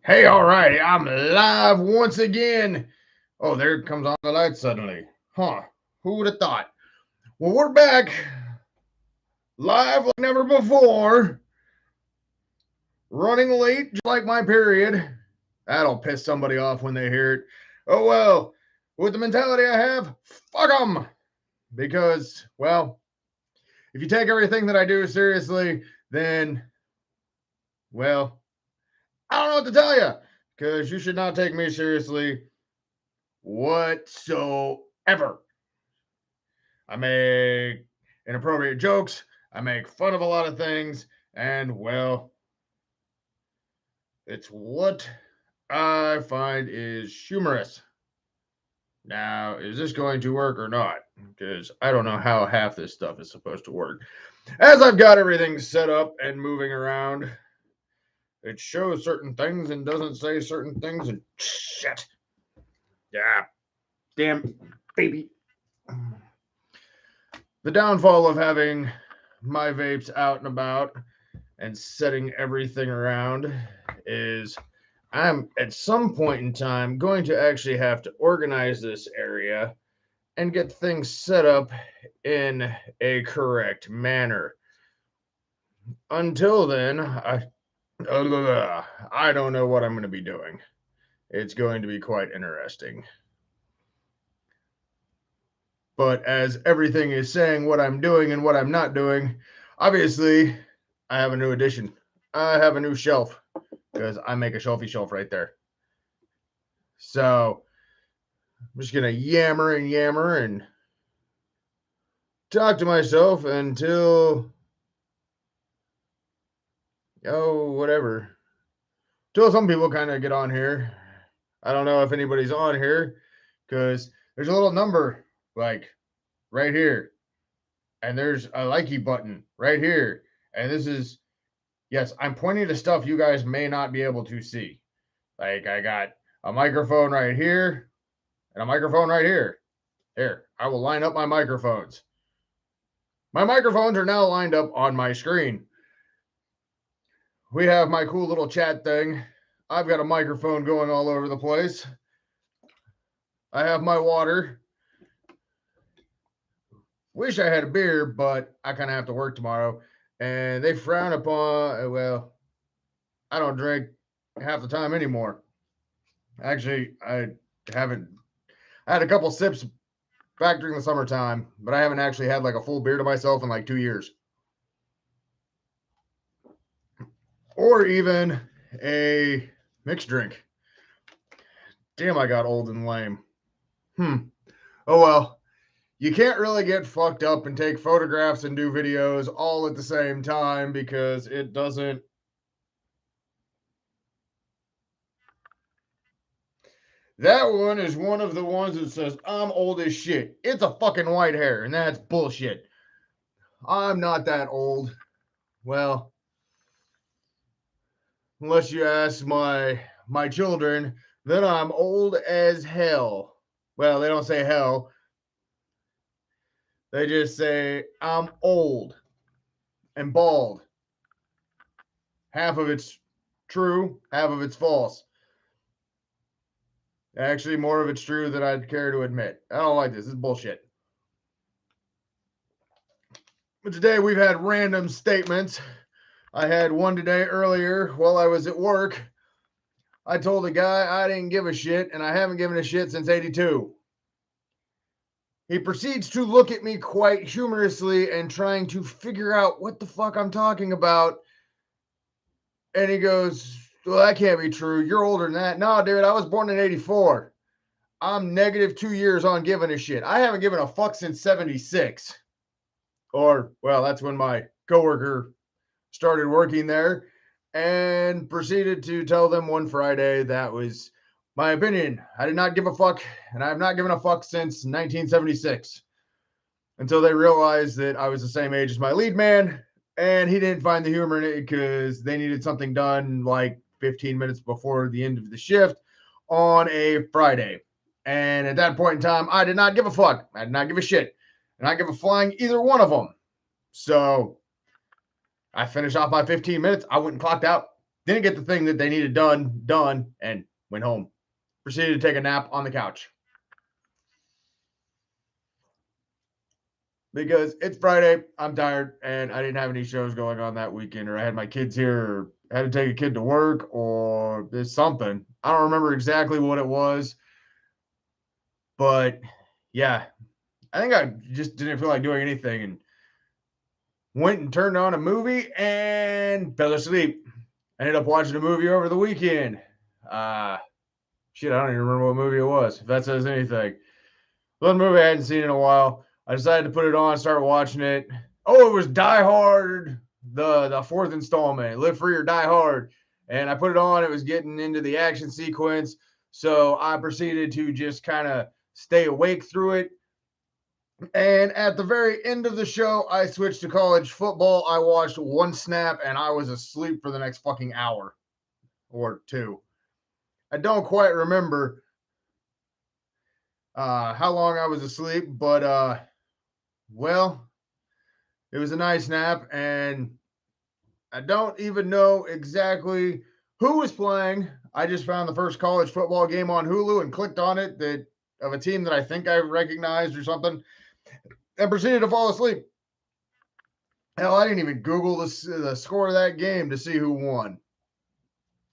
Hey, all righty, I'm live once again. Oh, there it comes on the light suddenly. Huh, who would have thought? Well, we're back live like never before, running late just like my period. That'll piss somebody off when they hear it. Oh, well, with the mentality I have, fuck them. Because, well, if you take everything that I do seriously, then, well, I don't know what to tell you. Because you should not take me seriously whatsoever. I make inappropriate jokes. I make fun of a lot of things. And, well, it's what I find is humorous. Now, is this going to work or not? Because I don't know how half this stuff is supposed to work. As I've got everything set up and moving around, it shows certain things and doesn't say certain things, and shit. Yeah, damn baby. The downfall of having my vapes out and about and setting everything around is I'm at some point in time going to actually have to organize this area and get things set up in a correct manner. Until then, I don't know what I'm going to be doing. It's going to be quite interesting. But as everything is saying what I'm doing and what I'm not doing, obviously, I have a new addition. I have a new shelf because I make a shelfie shelf right there. So I'm just gonna yammer and talk to myself until whatever. Till some people kind of get on here. I don't know if anybody's on here because there's a little number like right here, and there's a likey button right here, and this is yes, I'm pointing to stuff you guys may not be able to see. Like I got a microphone right here and a microphone right here. Here, I will line up my microphones. My microphones are now lined up on my screen. We have my cool little chat thing. I've got a microphone going all over the place. I have my water. Wish I had a beer, but I kind of have to work tomorrow. And they frown upon, well, I don't drink half the time anymore. Actually, haven't. I had a couple sips back during the summertime, but I haven't actually had like a full beer to myself in like 2 years. Or even a mixed drink. Damn, I got old and lame. Oh well. You can't really get fucked up and take photographs and do videos all at the same time because it doesn't. That one is one of the ones that says, I'm old as shit. It's a fucking white hair, and that's bullshit. I'm not that old. Well, unless you ask my children, then I'm old as hell. Well, they don't say hell. They just say I'm old and bald. Half of it's true, half of it's false. Actually, more of it's true than I'd care to admit. I don't like this. This is bullshit. But today we've had random statements. I had one today earlier while I was at work. I told a guy I didn't give a shit, and I haven't given a shit since 82. He proceeds to look at me quite humorously and trying to figure out what the fuck I'm talking about. And he goes, well, that can't be true. You're older than that. No, dude, I was born in 84. I'm negative 2 years on giving a shit. I haven't given a fuck since 76. Or, well, that's when my coworker started working there and proceeded to tell them one Friday that was my opinion. I did not give a fuck, and I have not given a fuck since 1976 until they realized that I was the same age as my lead man, and he didn't find the humor in it because they needed something done like 15 minutes before the end of the shift on a Friday. And at that point in time, I did not give a fuck. I did not give a shit. And I give a flying either one of them. So I finished off my 15 minutes. I went and clocked out. Didn't get the thing that they needed done, and went home. Proceeded to take a nap on the couch. Because it's Friday, I'm tired, and I didn't have any shows going on that weekend, or I had my kids here, or had to take a kid to work, or there's something. I don't remember exactly what it was, but yeah, I think I just didn't feel like doing anything and went and turned on a movie and fell asleep. I ended up watching a movie over the weekend. Uh, Shit, I don't even remember what movie it was, if that says anything. One movie I hadn't seen in a while. I decided to put it on, start watching it. Oh, it was Die Hard, the fourth installment, Live Free or Die Hard. And I put it on. It was getting into the action sequence, so I proceeded to just kind of stay awake through it. And at the very end of the show, I switched to college football. I watched one snap, and I was asleep for the next fucking hour or two. I don't quite remember how long I was asleep, but well, it was a nice nap, and I don't even know exactly who was playing. I just found the first college football game on Hulu and clicked on it, that of a team that I think I recognized or something, and proceeded to fall asleep. Hell, I didn't even Google the score of that game to see who won.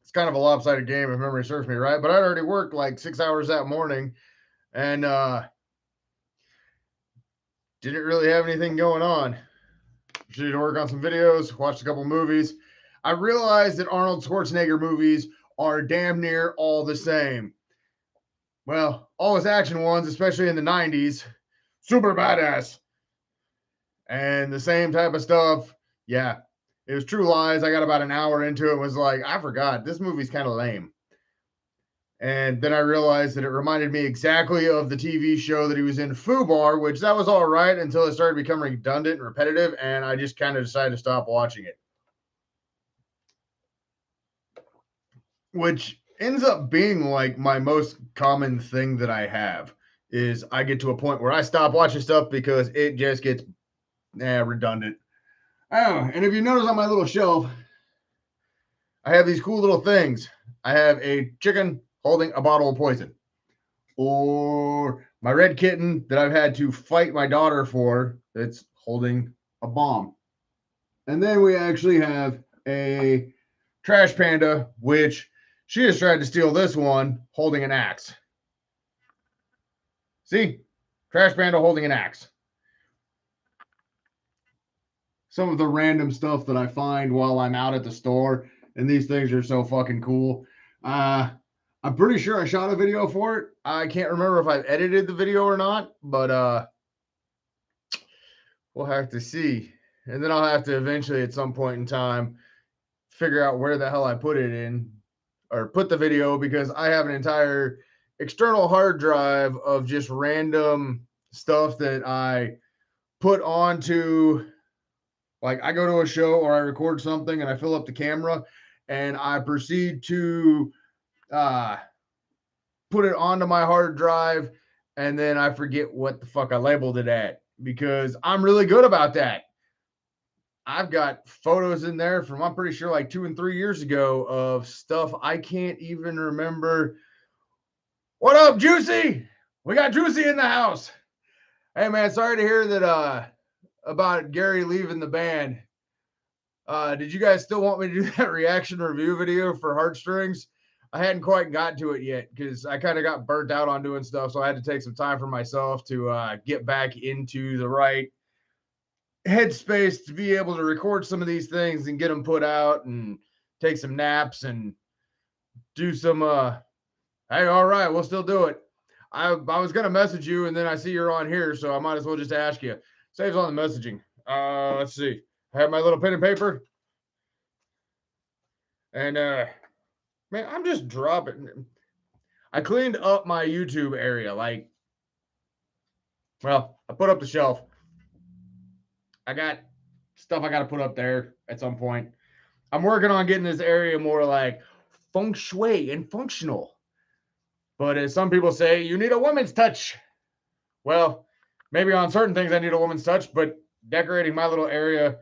It's kind of a lopsided game if memory serves me right, but I'd already worked like 6 hours that morning, and didn't really have anything going on. Proceeded to work on some videos, watched a couple movies. I realized that Arnold Schwarzenegger movies are damn near all the same. Well, all his action ones, especially in the 90s, super badass. And the same type of stuff. Yeah, it was True Lies. I got about an hour into it, was like, I forgot, this movie's kind of lame. And then I realized that it reminded me exactly of the TV show that he was in, Fubar, which that was all right until it started becoming redundant and repetitive, and I just kind of decided to stop watching it. Which ends up being like my most common thing that I have, is I get to a point where I stop watching stuff because it just gets redundant. Oh, and if you notice on my little shelf, I have these cool little things. I have a chicken holding a bottle of poison, or my red kitten that I've had to fight my daughter for, that's holding a bomb. And then we actually have a trash panda, which she has tried to steal this one, holding an axe. See? Trash panda holding an axe. Some of the random stuff that I find while I'm out at the store, and these things are so fucking cool. I'm pretty sure I shot a video for it. I can't remember if I've edited the video or not, but we'll have to see. And then I'll have to eventually at some point in time figure out where the hell I put it in, or put the video, because I have an entire external hard drive of just random stuff that I put onto, like, I go to a show or I record something and I fill up the camera and I proceed to put it onto my hard drive, and then I forget what the fuck I labeled it at, because I'm really good about that. I've got photos in there from, I'm pretty sure, like 2 and 3 years ago of stuff I can't even remember. What up, Juicy? We got Juicy in the house. Hey man, sorry to hear that about Gary leaving the band. Did you guys still want me to do that reaction review video for Heartstrings? I hadn't quite gotten to it yet because I kind of got burnt out on doing stuff, so I had to take some time for myself to get back into the right headspace to be able to record some of these things and get them put out, and take some naps and do some hey, all right, we'll still do it. I was gonna message you, and then I see you're on here, so I might as well just ask you. Saves on the messaging. Let's see. I have my little pen and paper, and man, I'm just dropping. I cleaned up my YouTube area. Like, well, I put up the shelf. I got stuff I got to put up there at some point. I'm working on getting this area more like feng shui and functional. But as some people say, you need a woman's touch. Well, maybe on certain things I need a woman's touch, but decorating my little area,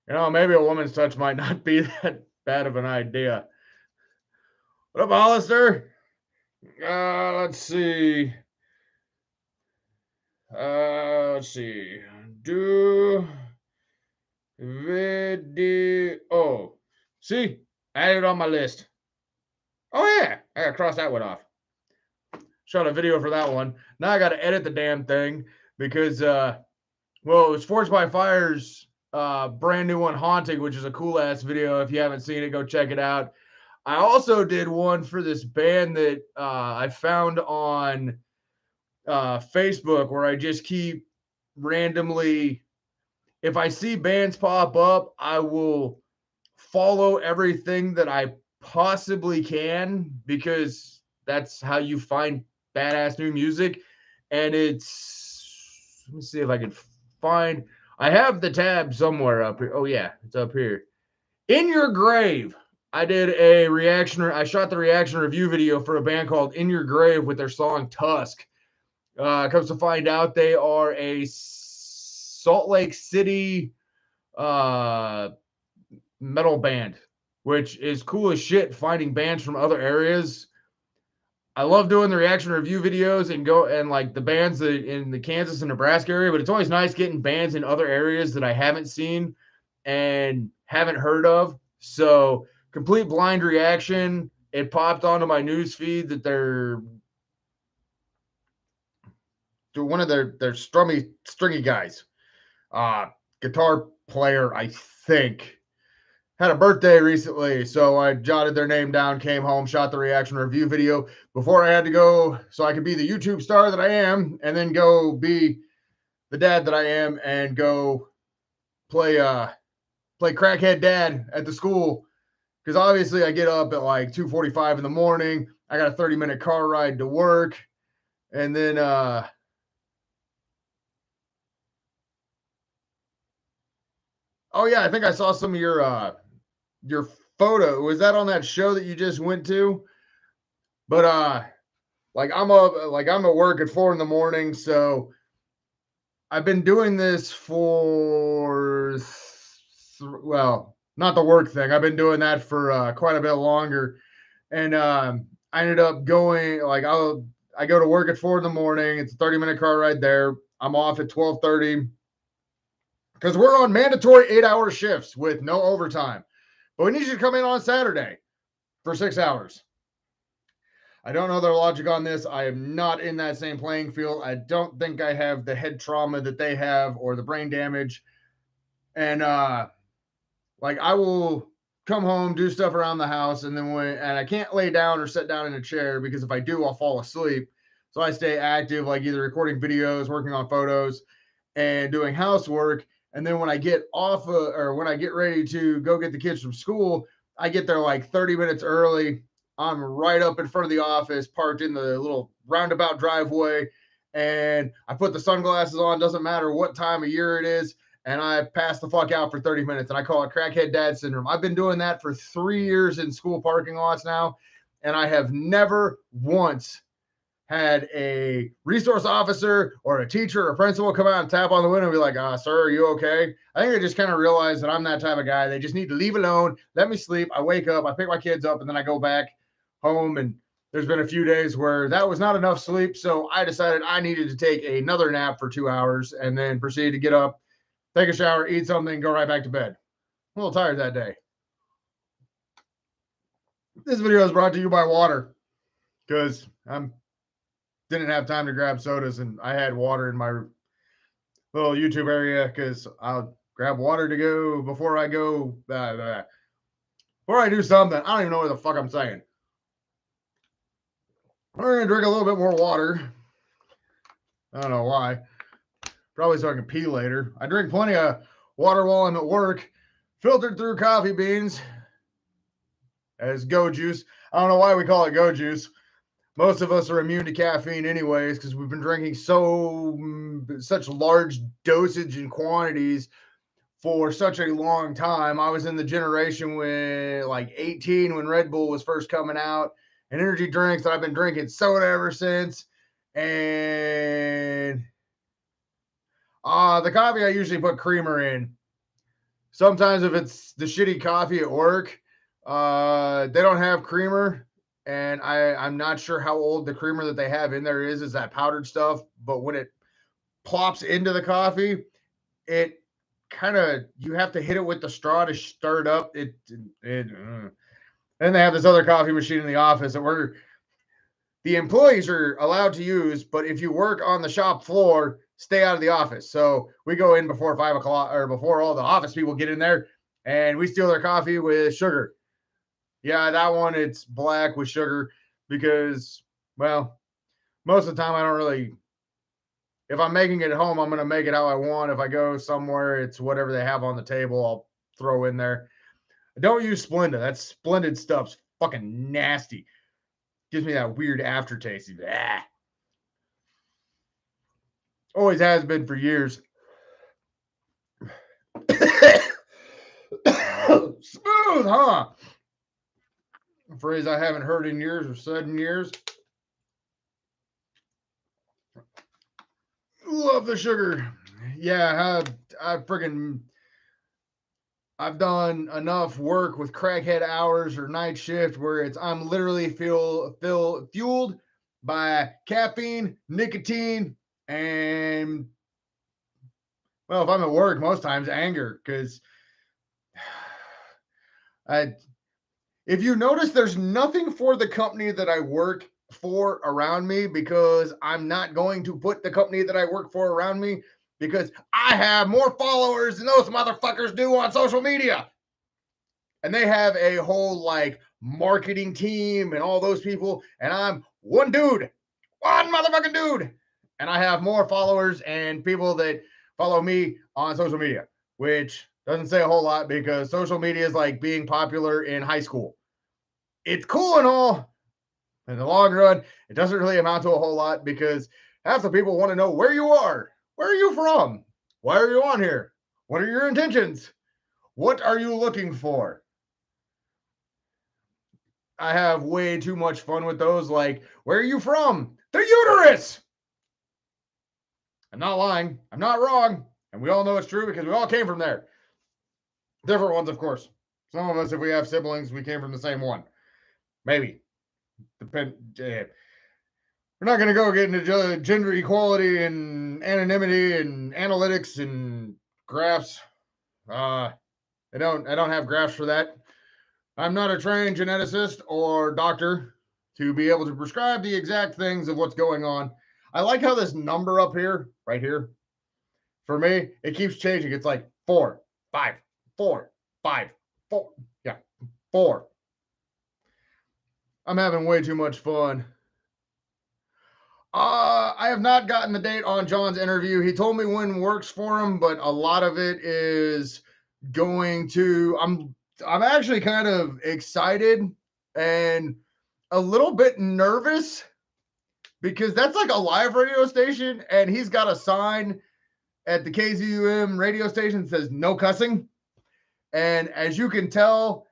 Maybe a woman's touch might not be that bad of an idea. What up, Hollister? Let's see. Let's see. Do video. Oh, see, added on my list. Oh yeah, I gotta cross that one off. Shot a video for that one. Now I gotta edit the damn thing because well, it was Forged by Fire's brand new one, Haunting, which is a cool ass video. If you haven't seen it, go check it out. I also did one for this band that I found on Facebook where I just keep randomly, if I see bands pop up, I will follow everything that I possibly can because that's how you find badass new music. And let me see if I can find, I have the tab somewhere up here. Oh, yeah, it's up here. In Your Grave. I did a reaction, I shot the reaction review video for a band called In Your Grave with their song Tusk. Comes to find out they are a Salt Lake City metal band, which is cool as shit, finding bands from other areas. I love doing the reaction review videos and like the bands in the Kansas and Nebraska area, but it's always nice getting bands in other areas that I haven't seen and haven't heard of. So Complete Blind Reaction, it popped onto my news feed that they're one of their stringy guys, guitar player, I think, had a birthday recently, so I jotted their name down, came home, shot the reaction review video before I had to go so I could be the YouTube star that I am, and then go be the dad that I am and go play crackhead dad at the school. Because obviously I get up at like 2:45 in the morning. I got a 30-minute car ride to work. And then oh yeah, I think I saw some of your photo. Was that on that show that you just went to? But I'm at work at 4 in the morning, so I've been doing this for well, not the work thing. I've been doing that for quite a bit longer, and I ended up going I go to work at 4 in the morning. It's a 30-minute car ride there. I'm off at 12:30 because we're on mandatory 8-hour shifts with no overtime. But we need you to come in on Saturday for 6 hours. I don't know their logic on this. I am not in that same playing field. I don't think I have the head trauma that they have or the brain damage. And like I will come home, do stuff around the house, and I can't lay down or sit down in a chair because if I do, I'll fall asleep. So I stay active, like either recording videos, working on photos, and doing housework. And then when I get or when I get ready to go get the kids from school, I get there like 30 minutes early. I'm right up in front of the office, parked in the little roundabout driveway, and I put the sunglasses on. Doesn't matter what time of year it is, and I pass the fuck out for 30 minutes, and I call it crackhead dad syndrome. I've been doing that for 3 years in school parking lots now, and I have never once had a resource officer or a teacher or principal come out and tap on the window and be like, sir, are you okay? I think they just kind of realize that I'm that type of guy. They just need to leave alone, let me sleep. I wake up, I pick my kids up, and then I go back home. And there's been a few days where that was not enough sleep. So I decided I needed to take another nap for 2 hours and then proceed to get up, take a shower, eat something, go right back to bed. I'm a little tired that day. This video is brought to you by water because I'm didn't have time to grab sodas, and I had water in my little YouTube area because I'll grab water to go before I go, before I do something. I don't even know what the fuck I'm saying. We're going to drink a little bit more water. I don't know why. Probably so I can pee later. I drink plenty of water while I'm at work, filtered through coffee beans as Go Juice. I don't know why we call it Go Juice. Most of us are immune to caffeine anyways because we've been drinking such large dosage and quantities for such a long time. I was in the generation when like 18 when Red Bull was first coming out, and energy drinks that I've been drinking soda ever since. And the coffee I usually put creamer in. sometimes if it's the shitty coffee at work, they don't have creamer, and I'm not sure how old the creamer that they have in there is that powdered stuff, but when it plops into the coffee, it kind of, you have to hit it with the straw to stir it up. Then they have this other coffee machine in the office that the employees are allowed to use, but if you work on the shop floor, stay out of the office. So we go in before 5 o'clock or before all the office people get in there, and we steal their coffee with sugar. Yeah, that one, it's black with sugar because, well, most of the time I don't really, if I'm making it at home, I'm going to make it how I want. If I go somewhere, it's whatever they have on the table, I'll throw in there. Don't use Splenda. That Splendid stuff's fucking nasty. Gives me that weird aftertaste. Ah. Always has been for years. Smooth, huh? A phrase I haven't heard in years or said in years. Love the sugar. Yeah, I've done enough work with crackhead hours or night shift where I'm literally fueled by caffeine, nicotine, and, well, if I'm at work, most times anger, because if you notice, there's nothing for the company that I work for around me, because I'm not going to put the company that I work for around me, because I have more followers than those motherfuckers do on social media. And they have a whole like marketing team and all those people. And I'm one dude, one motherfucking dude. And I have more followers and people that follow me on social media, which doesn't say a whole lot, because social media is like being popular in high school. It's cool and all. In the long run, it doesn't really amount to a whole lot, because half the people want to know where you are. Where are you from? Why are you on here? What are your intentions? What are you looking for? I have way too much fun with those. Like, where are you from? The uterus. I'm not lying. I'm not wrong. And we all know it's true because we all came from there. Different ones, of course. Some of us, if we have siblings, we came from the same one. Maybe. We're not going to go get into gender equality and anonymity and analytics and graphs. I don't have graphs for that. I'm not a trained geneticist or doctor to be able to prescribe the exact things of what's going on. I like how this number up here, right here, for me, it keeps changing. It's like 4, 5, 4, 5, 4. Yeah, 4. I'm having way too much fun. I have not gotten the date on John's interview. He told me when works for him, but a lot of it is going to. I'm actually kind of excited and a little bit nervous, because that's like a live radio station, and he's got a sign at the KZUM radio station that says no cussing. And as you can tell,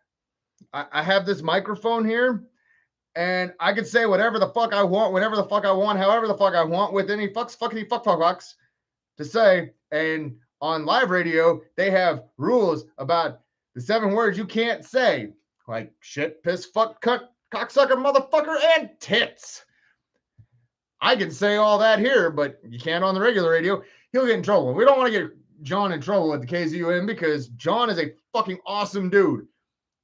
I have this microphone here, and I can say whatever the fuck I want, whenever the fuck I want, however the fuck I want, with any fucks to say. And on live radio, they have rules about the 7 words you can't say, like shit, piss, fuck, cunt, cocksucker, motherfucker, and tits. I can say all that here, but you can't on the regular radio. He'll get in trouble. We don't want to get John in trouble at the KZUM, because John is a fucking awesome dude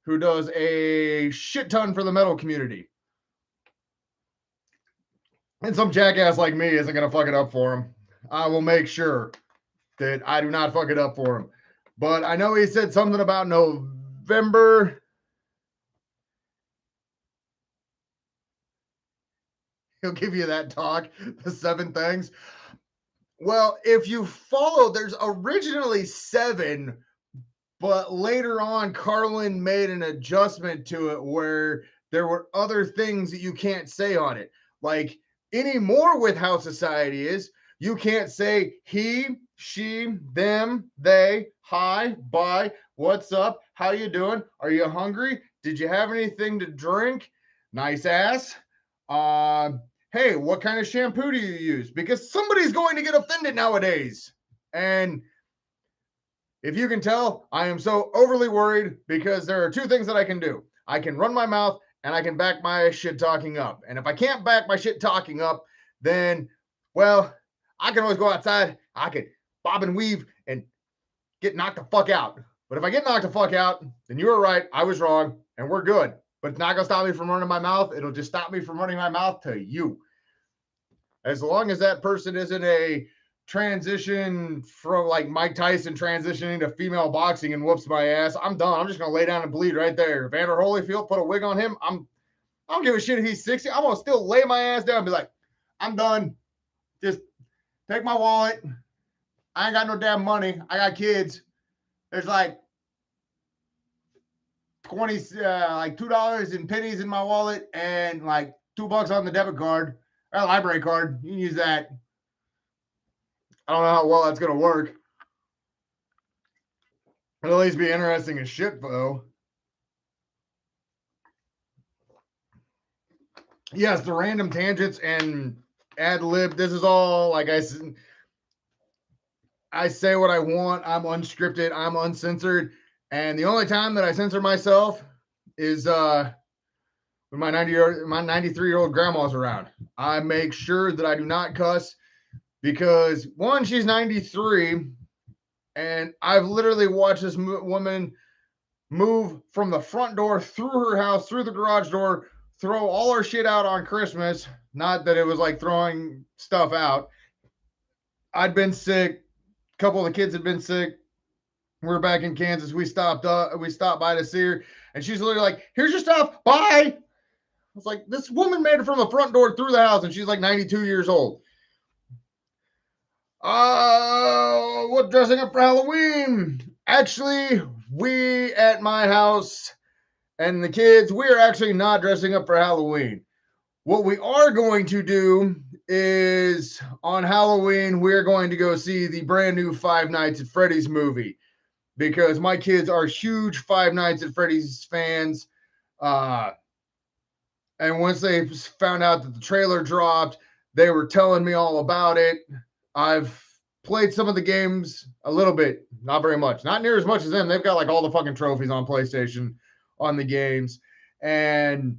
who does a shit ton for the metal community. And some jackass like me isn't going to fuck it up for him. I will make sure that I do not fuck it up for him. But I know he said something about November. He'll give you that talk, the 7 things. Well, if you follow, there's originally 7, but later on, Carlin made an adjustment to it where there were other things that you can't say on it. Like anymore with how society is, you can't say he, she, them, they, hi, bye, what's up, how you doing, are you hungry, did you have anything to drink, nice ass, hey, what kind of shampoo do you use? Because somebody's going to get offended nowadays. And If you can tell, I am so overly worried because there are two things that I can do. I can run my mouth and I can back my shit talking up. And if I can't back my shit talking up, then, well, I can always go outside. I can bob and weave and get knocked the fuck out. But if I get knocked the fuck out, then you were right. I was wrong and we're good. But it's not going to stop me from running my mouth. It'll just stop me from running my mouth to you. As long as that person isn't a transition from like Mike Tyson transitioning to female boxing and whoops my ass, I'm done. I'm just gonna lay down and bleed right there. If Evander Holyfield put a wig on him, I don't give a shit if he's 60. I'm gonna still lay my ass down and be like, I'm done. Just take my wallet. I ain't got no damn money. I got kids. There's like 20, like $2 in pennies in my wallet and like $2 on the debit card or library card. You can use that. I don't know how well that's gonna work. It'll at least be interesting as shit, though. Yes, the random tangents and ad lib. This is all like I say what I want. I'm unscripted. I'm uncensored. And the only time that I censor myself is when my 93-year-old grandma's around. I make sure that I do not cuss because one, she's 93, and I've literally watched this woman move from the front door through her house, through the garage door, throw all her shit out on Christmas. Not that it was like throwing stuff out. I'd been sick. A couple of the kids had been sick. We were back in Kansas. We stopped by to see her, and she's literally like, "Here's your stuff. Bye." I was like, this woman made it from the front door through the house, and she's like 92 years old. What dressing up for Halloween? Actually, we at my house and the kids, we are actually not dressing up for Halloween. What we are going to do is on Halloween, we're going to go see the brand new Five Nights at Freddy's movie because my kids are huge Five Nights at Freddy's fans. And once they found out that the trailer dropped, they were telling me all about it. I've played some of the games a little bit, not very much, not near as much as them. They've got like all the fucking trophies on PlayStation on the games. And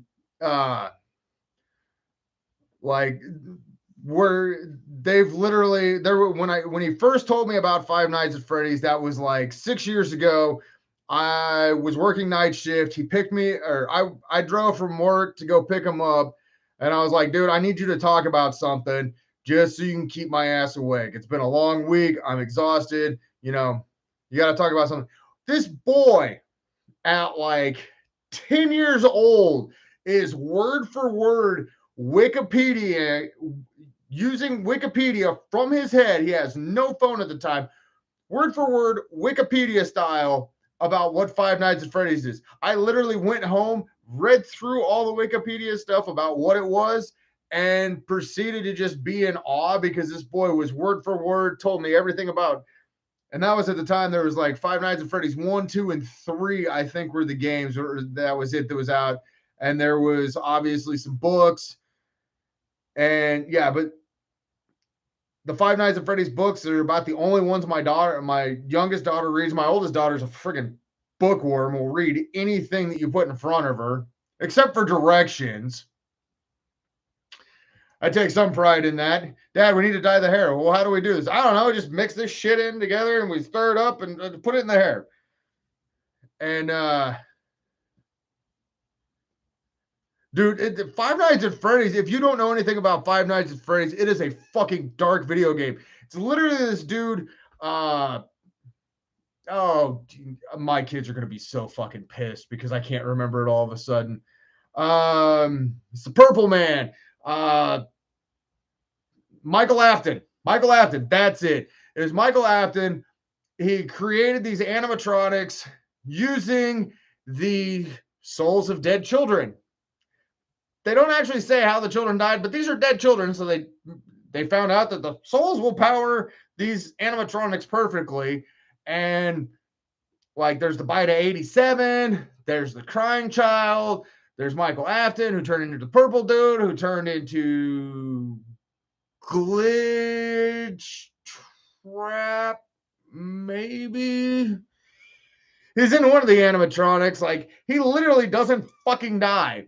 like they've literally when he first told me about Five Nights at Freddy's, that was like 6 years ago. I was working night shift. He picked me, or I drove from work to go pick him up. And I was like, dude, I need you to talk about something just so you can keep my ass awake. It's been a long week. I'm exhausted. You know, you got to talk about something. This boy at like 10 years old is word for word Wikipedia, using Wikipedia from his head. He has no phone at the time. Word for word, Wikipedia style, about what Five Nights at Freddy's is. I literally went home, read through all the Wikipedia stuff about what it was, and proceeded to just be in awe because this boy was word for word, told me everything about. And that was at the time there was like Five Nights at Freddy's 1, 2, and 3, I think were the games, or that was it that was out. And there was obviously some books. And yeah, but the Five Nights at Freddy's books are about the only ones my youngest daughter reads. My oldest daughter's a friggin' bookworm, will read anything that you put in front of her, except for directions. I take some pride in that. Dad, we need to dye the hair. Well, how do we do this? I don't know. Just mix this shit in together and we stir it up and put it in the hair. And dude, Five Nights at Freddy's, if you don't know anything about Five Nights at Freddy's, it is a fucking dark video game. It's literally this dude. Oh, my kids are going to be so fucking pissed because I can't remember it all of a sudden. It's the Purple Man. Michael Afton. Michael Afton. That's it. It was Michael Afton. He created these animatronics using the souls of dead children. They don't actually say how the children died, but these are dead children, so they found out that the souls will power these animatronics perfectly. And like there's the Beta 87, there's the Crying Child, there's Michael Afton, who turned into the purple dude, who turned into Glitch Trap maybe he's in one of the animatronics. Like he literally doesn't fucking die.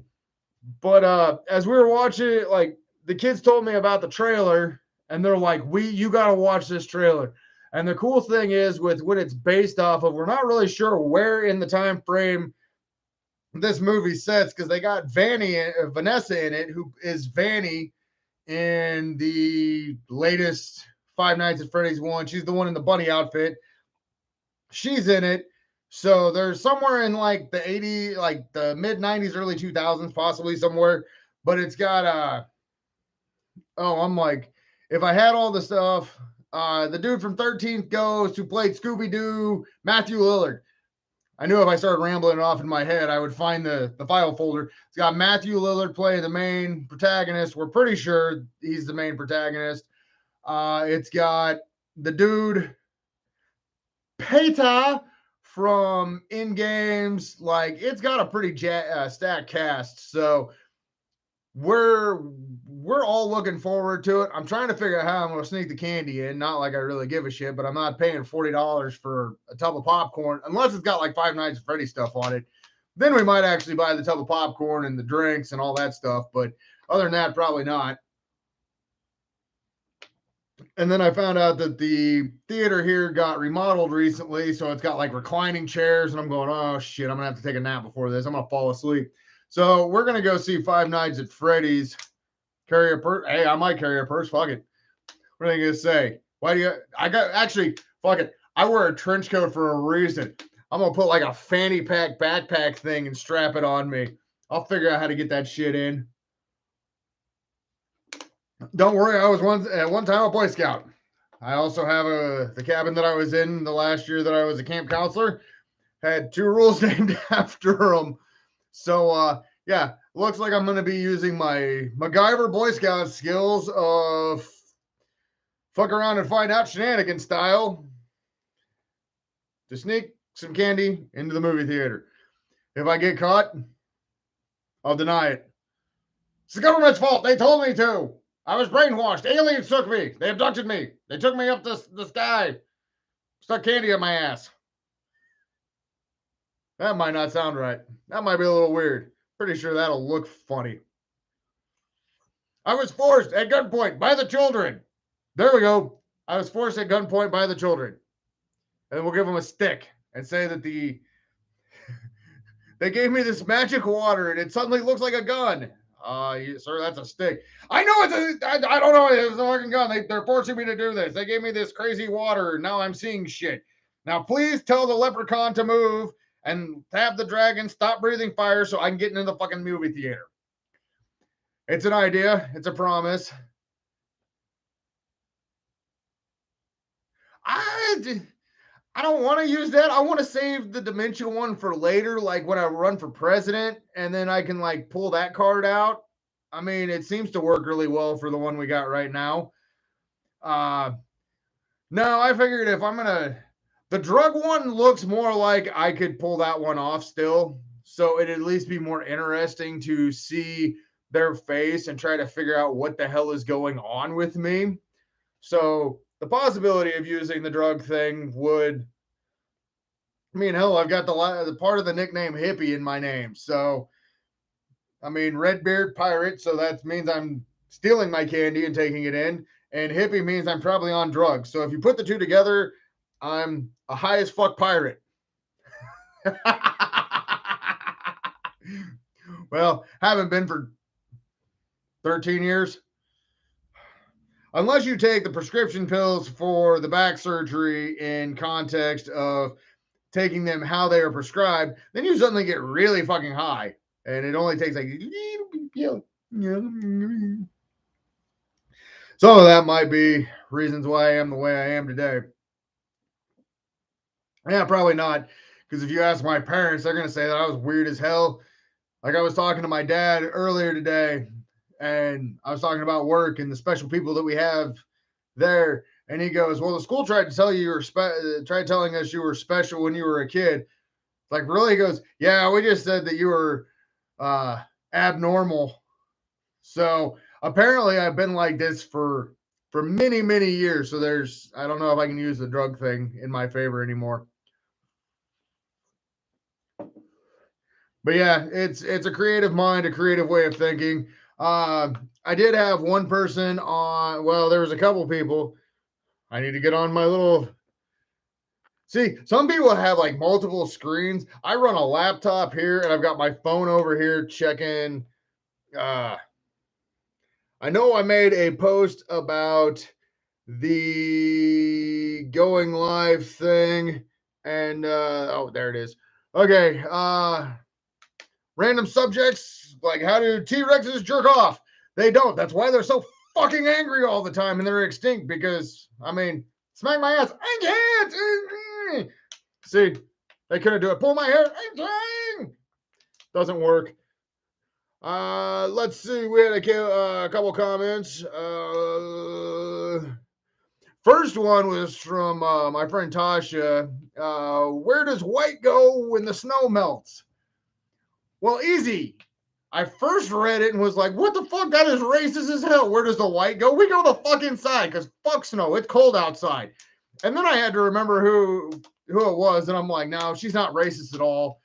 But as we were watching it, like the kids told me about the trailer, and they're like, you gotta watch this trailer. And the cool thing is with what it's based off of, we're not really sure where in the time frame this movie sets because they got Vanessa in it, who is Vanny in the latest Five Nights at Freddy's one. She's the one in the bunny outfit. She's in it. So there's somewhere in like the 80, like the mid 90s, early 2000s, possibly somewhere. But it's got I'm like, if I had all the stuff, the dude from 13th Ghost who played Scooby-Doo, Matthew Lillard. I knew if I started rambling off in my head, I would find the file folder. It's got Matthew Lillard playing the main protagonist. We're pretty sure he's the main protagonist. It's got the dude Peta from In Games. Like it's got a pretty stacked cast. So we're all looking forward to it. I'm trying to figure out how I'm going to sneak the candy in. Not like I really give a shit, but I'm not paying $40 for a tub of popcorn unless it's got like Five Nights at Freddy stuff on it. Then we might actually buy the tub of popcorn and the drinks and all that stuff. But other than that, probably not. And then I found out that the theater here got remodeled recently. So it's got like reclining chairs. And I'm going, oh shit, I'm going to have to take a nap before this. I'm going to fall asleep. So we're going to go see Five Nights at Freddy's. Carry a purse. Hey, I might carry a purse. Fuck it. What are you going to say? Why do you, fuck it. I wear a trench coat for a reason. I'm going to put like a fanny pack backpack thing and strap it on me. I'll figure out how to get that shit in. Don't worry, I was at one time a Boy Scout. I also have the cabin that I was in the last year that I was a camp counselor. Had 2 rules named after them. So, yeah, looks like I'm going to be using my MacGyver Boy Scout skills of fuck around and find out shenanigan style to sneak some candy into the movie theater. If I get caught, I'll deny it. It's the government's fault. They told me to. I was brainwashed. Aliens took me. They abducted me. They took me up the sky. Stuck candy in my ass. That might not sound right. That might be a little weird. Pretty sure that'll look funny. I was forced at gunpoint by the children. There we go. I was forced at gunpoint by the children. And then we'll give them a stick and say that they gave me this magic water and it suddenly looks like a gun. Sir, that's a stick. I know I don't know. It's a fucking gun. They're forcing me to do this. They gave me this crazy water. Now I'm seeing shit. Now please tell the leprechaun to move and have the dragon stop breathing fire so I can get into the fucking movie theater. It's an idea. It's a promise. I don't want to use that. I want to save the dementia one for later, like when I run for president, and then I can like pull that card out. I mean, it seems to work really well for the one we got right now. No, I figured if I'm gonna, the drug one looks more like I could pull that one off still, so it'd at least be more interesting to see their face and try to figure out what the hell is going on with me. So the possibility of using the drug thing would, I mean, hell, I've got the part of the nickname hippie in my name. So, I mean, Redbeard pirate. So that means I'm stealing my candy and taking it in. And hippie means I'm probably on drugs. So if you put the two together, I'm a high as fuck pirate. Well, haven't been for 13 years. Unless you take the prescription pills for the back surgery in context of taking them how they are prescribed, then you suddenly get really fucking high. And it only takes like some of that might be reasons why I am the way I am today. Yeah, probably not. Because if you ask my parents, they're gonna say that I was weird as hell. Like I was talking to my dad earlier today, and I was talking about work and the special people that we have there. And he goes, "Well, the school tried to tell you were tried telling us you were special when you were a kid." Like, really? He goes, "Yeah, we just said that you were abnormal." So apparently, I've been like this for for many, many years. So I don't know if I can use the drug thing in my favor anymore. But yeah, it's a creative mind, a creative way of thinking. I did have one person on. Well, there was a couple people. I need to get on my little. See, some people have like multiple screens. I run a laptop here, and I've got my phone over here checking. I know I made a post about the going live thing, and oh, there it is. Okay, random subjects like how do T-Rexes jerk off? They don't. That's why they're so fucking angry all the time and they're extinct because, I mean, smack my ass. I can't. See, they couldn't do it. Pull my hair. I'm trying. Doesn't work. Let's see. We had a couple comments. First one was from my friend Tasha. Where does white go when the snow melts? Well, easy. I first read it and was like, what the fuck? That is racist as hell. Where does the white go? We go the fuck inside because fuck snow. It's cold outside. And then I had to remember who it was. And I'm like, no, she's not racist at all.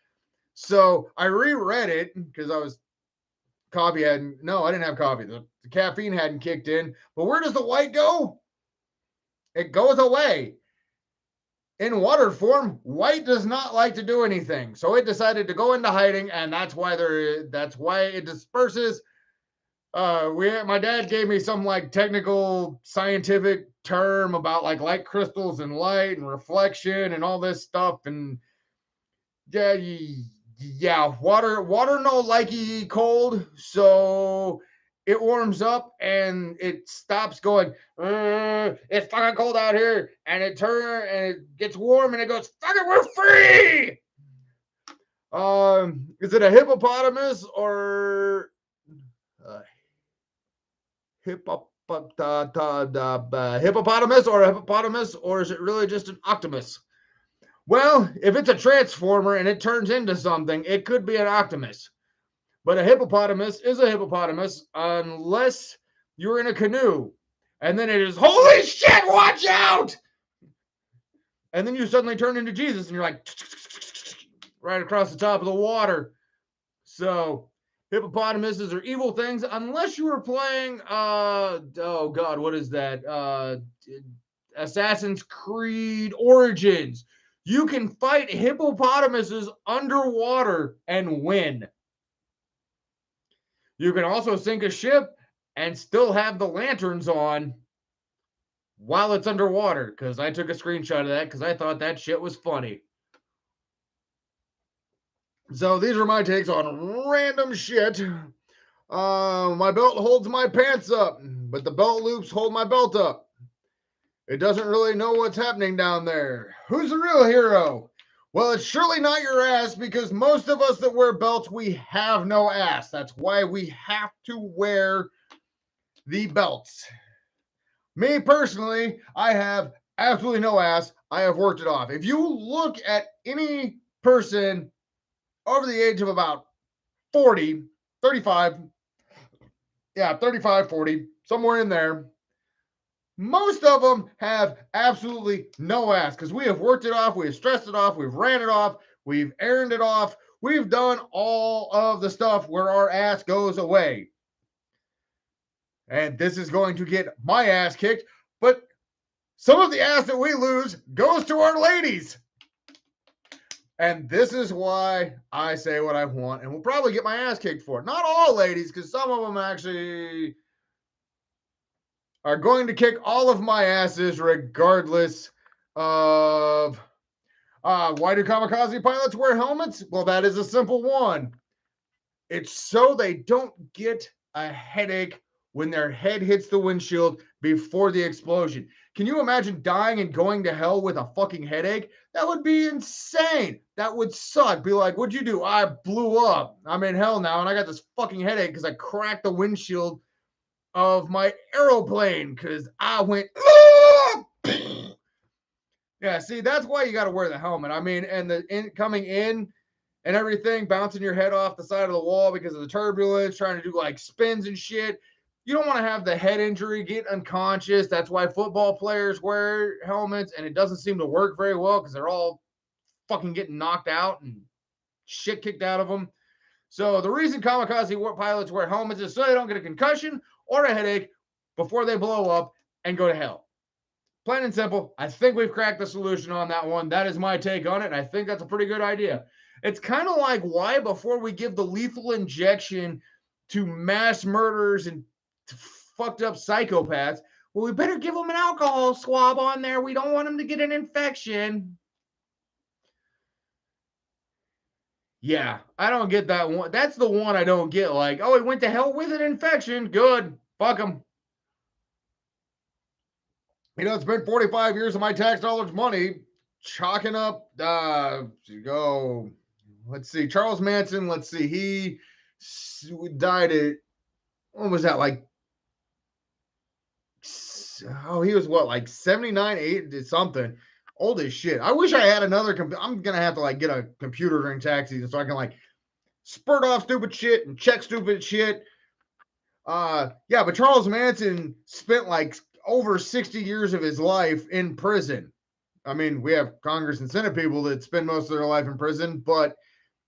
So I reread it because I didn't have coffee. The caffeine hadn't kicked in. But where does the white go? It goes away. In water form, white does not like to do anything. So it decided to go into hiding, and that's why it disperses. My dad gave me some like technical scientific term about like light crystals and light and reflection and all this stuff. And yeah, water no likey cold. So it warms up and it stops going, it's fucking cold out here. And it gets warm and it goes, fuck it, we're free. Is it a hippopotamus or hippopotamus or a hippopotamus, or is it really just an octopus? Well, if it's a transformer and it turns into something, it could be an octopus. But a hippopotamus is a hippopotamus unless you're in a canoe. And then it is, holy shit, watch out! And then you suddenly turn into Jesus and you're like, right across the top of the water. So hippopotamuses are evil things unless you were playing, oh God, what is that? Assassin's Creed Origins. You can fight hippopotamuses underwater and win. You can also sink a ship and still have the lanterns on while it's underwater, because I took a screenshot of that because I thought that shit was funny. So these are my takes on random shit. My belt holds my pants up, but the belt loops hold my belt up. It doesn't really know what's happening down there. Who's the real hero? Well, it's surely not your ass, because most of us that wear belts, we have no ass. That's why we have to wear the belts. Me personally, I have absolutely no ass. I have worked it off. If you look at any person over the age of about 40, 35, 35, 40, somewhere in there, most of them have absolutely no ass because we have worked it off, we have stressed it off, we've ran it off, we've earned it off, we've done all of the stuff where our ass goes away. And this is going to get my ass kicked, but some of the ass that we lose goes to our ladies. And this is why I say what I want, and we'll probably get my ass kicked for it. Not all ladies, because some of them actually are going to kick all of my asses regardless of why do kamikaze pilots wear helmets? Well, that is a simple one. It's so they don't get a headache when their head hits the windshield before the explosion. Can you imagine dying and going to hell with a fucking headache? That would be insane. That would suck. Be like, what'd you do? I blew up. I'm in hell now, and I got this fucking headache because I cracked the windshield of my aeroplane because I went, yeah, see, that's why you got to wear the helmet. I mean, and coming in and everything, bouncing your head off the side of the wall because of the turbulence, trying to do like spins and shit. You don't want to have the head injury, get unconscious. That's why football players wear helmets, and it doesn't seem to work very well because they're all fucking getting knocked out and shit kicked out of them. So the reason kamikaze pilots wear helmets is so they don't get a concussion or a headache before they blow up and go to hell. Plain and simple. I think we've cracked the solution on that one. That is my take on it, and I think that's a pretty good idea. It's kind of like why before we give the lethal injection to mass murderers and fucked up psychopaths, well, we better give them an alcohol swab on there. We don't want them to get an infection. Yeah, I don't get that one. That's the one I don't get. Like, oh, he went to hell with an infection. Good. Fuck him. You know, it's been 45 years of my tax dollars money chalking up, let's see, Charles Manson, let's see, he died at, what was that, like, he was what, like 79, 8, something, old as shit. I wish I had another, I'm going to have to, like, get a computer during tax season so I can, like, spurt off stupid shit and check stupid shit. Yeah, but Charles Manson spent, like, over 60 years of his life in prison. I mean, we have Congress and Senate people that spend most of their life in prison,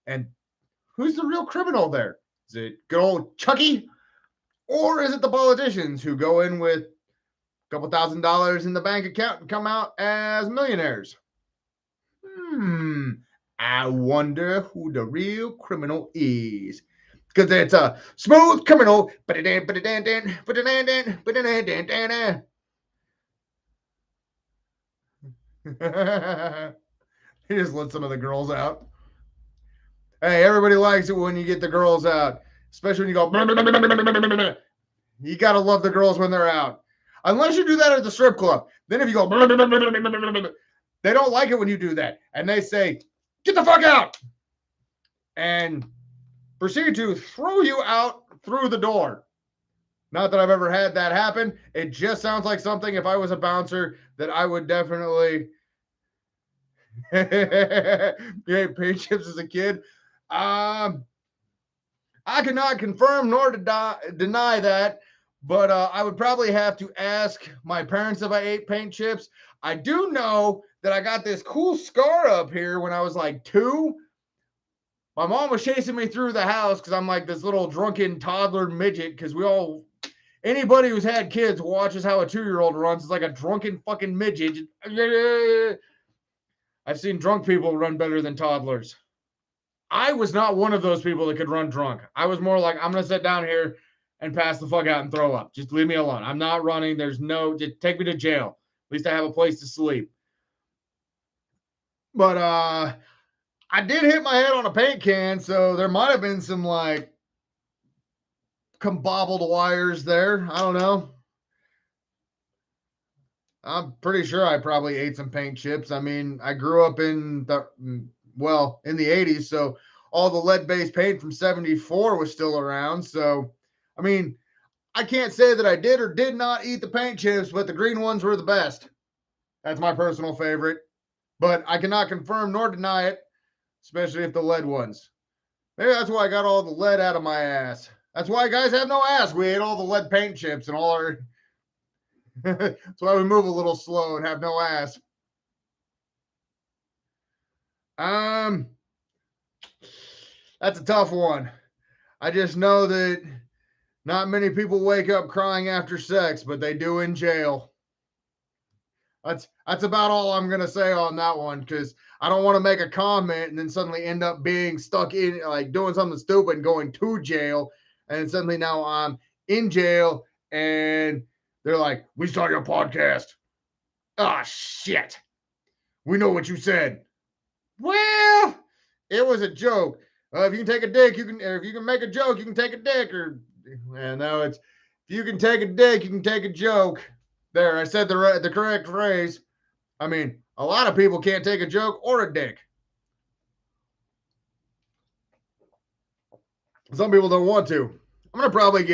and who's the real criminal there? Is it good old Chucky? Or is it the politicians who go in with a couple $1,000s in the bank account and come out as millionaires? I wonder who the real criminal is. Because it's a smooth criminal. He just let some of the girls out. Hey, everybody likes it when you get the girls out, especially when you go. You gotta love the girls when they're out, unless you do that at the strip club. Then if you go, they don't like it when you do that, and they say, "Get the fuck out," and proceed to throw you out through the door. Not that I've ever had that happen. It just sounds like something, if I was a bouncer, that I would definitely. You ate paint chips as a kid. I cannot confirm nor deny that, but I would probably have to ask my parents if I ate paint chips. I do know that I got this cool scar up here when I was like 2. My mom was chasing me through the house because I'm like this little drunken toddler midget, because anybody who's had kids watches how a 2-year-old runs. It's like a drunken fucking midget. I've seen drunk people run better than toddlers. I was not one of those people that could run drunk. I was more like, I'm going to sit down here and pass the fuck out and throw up. Just leave me alone. I'm not running. Just take me to jail. At least I have a place to sleep. But I did hit my head on a paint can, so there might have been some, like, combobbled wires there. I don't know. I'm pretty sure I probably ate some paint chips. I mean, I grew up in the 80s, so all the lead-based paint from 74 was still around. So, I mean, I can't say that I did or did not eat the paint chips, but the green ones were the best. That's my personal favorite. But I cannot confirm nor deny it, especially if the lead ones. Maybe that's why I got all the lead out of my ass. That's why guys have no ass. We ate all the lead paint chips and all our... That's why we move a little slow and have no ass. That's a tough one. I just know that not many people wake up crying after sex, but they do in jail. That's about all I'm gonna say on that one, because I don't want to make a comment and then suddenly end up being stuck in, like, doing something stupid and going to jail, and suddenly now I'm in jail and they're like, "We saw your podcast." Ah, shit. We know what you said. Well, it was a joke. If you can take a dick, if you can make a joke, you can take a dick. No, it's, if you can take a dick, you can take a joke. There, I said the correct phrase. I mean, a lot of people can't take a joke or a dick. Some people don't want to. I'm going to probably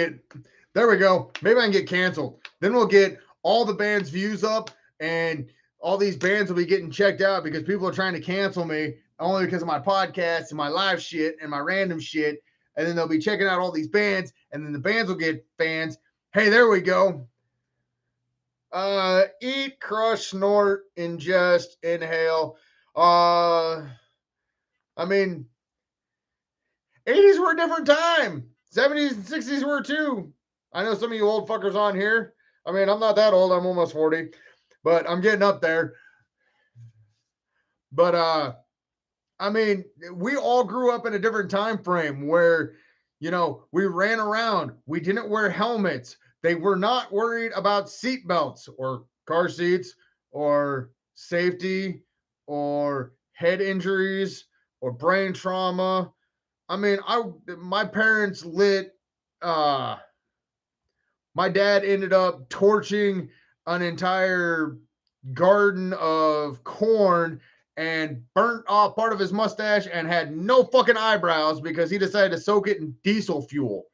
there we go. Maybe I can get canceled. Then we'll get all the band's views up, and all these bands will be getting checked out because people are trying to cancel me only because of my podcast and my live shit and my random shit. And then they'll be checking out all these bands, and then the bands will get fans. Hey, there we go. Eat, crush, snort, ingest, inhale. I mean, 80s were a different time. 70s and 60s were too. I know some of you old fuckers on here. I mean, I'm not that old. I'm almost 40, but I'm getting up there. But I mean, we all grew up in a different time frame where, we ran around. We didn't wear helmets. They were not worried about seat belts or car seats or safety or head injuries or brain trauma. I mean, my parents lit uh my dad ended up torching an entire garden of corn and burnt off part of his mustache and had no fucking eyebrows because he decided to soak it in diesel fuel.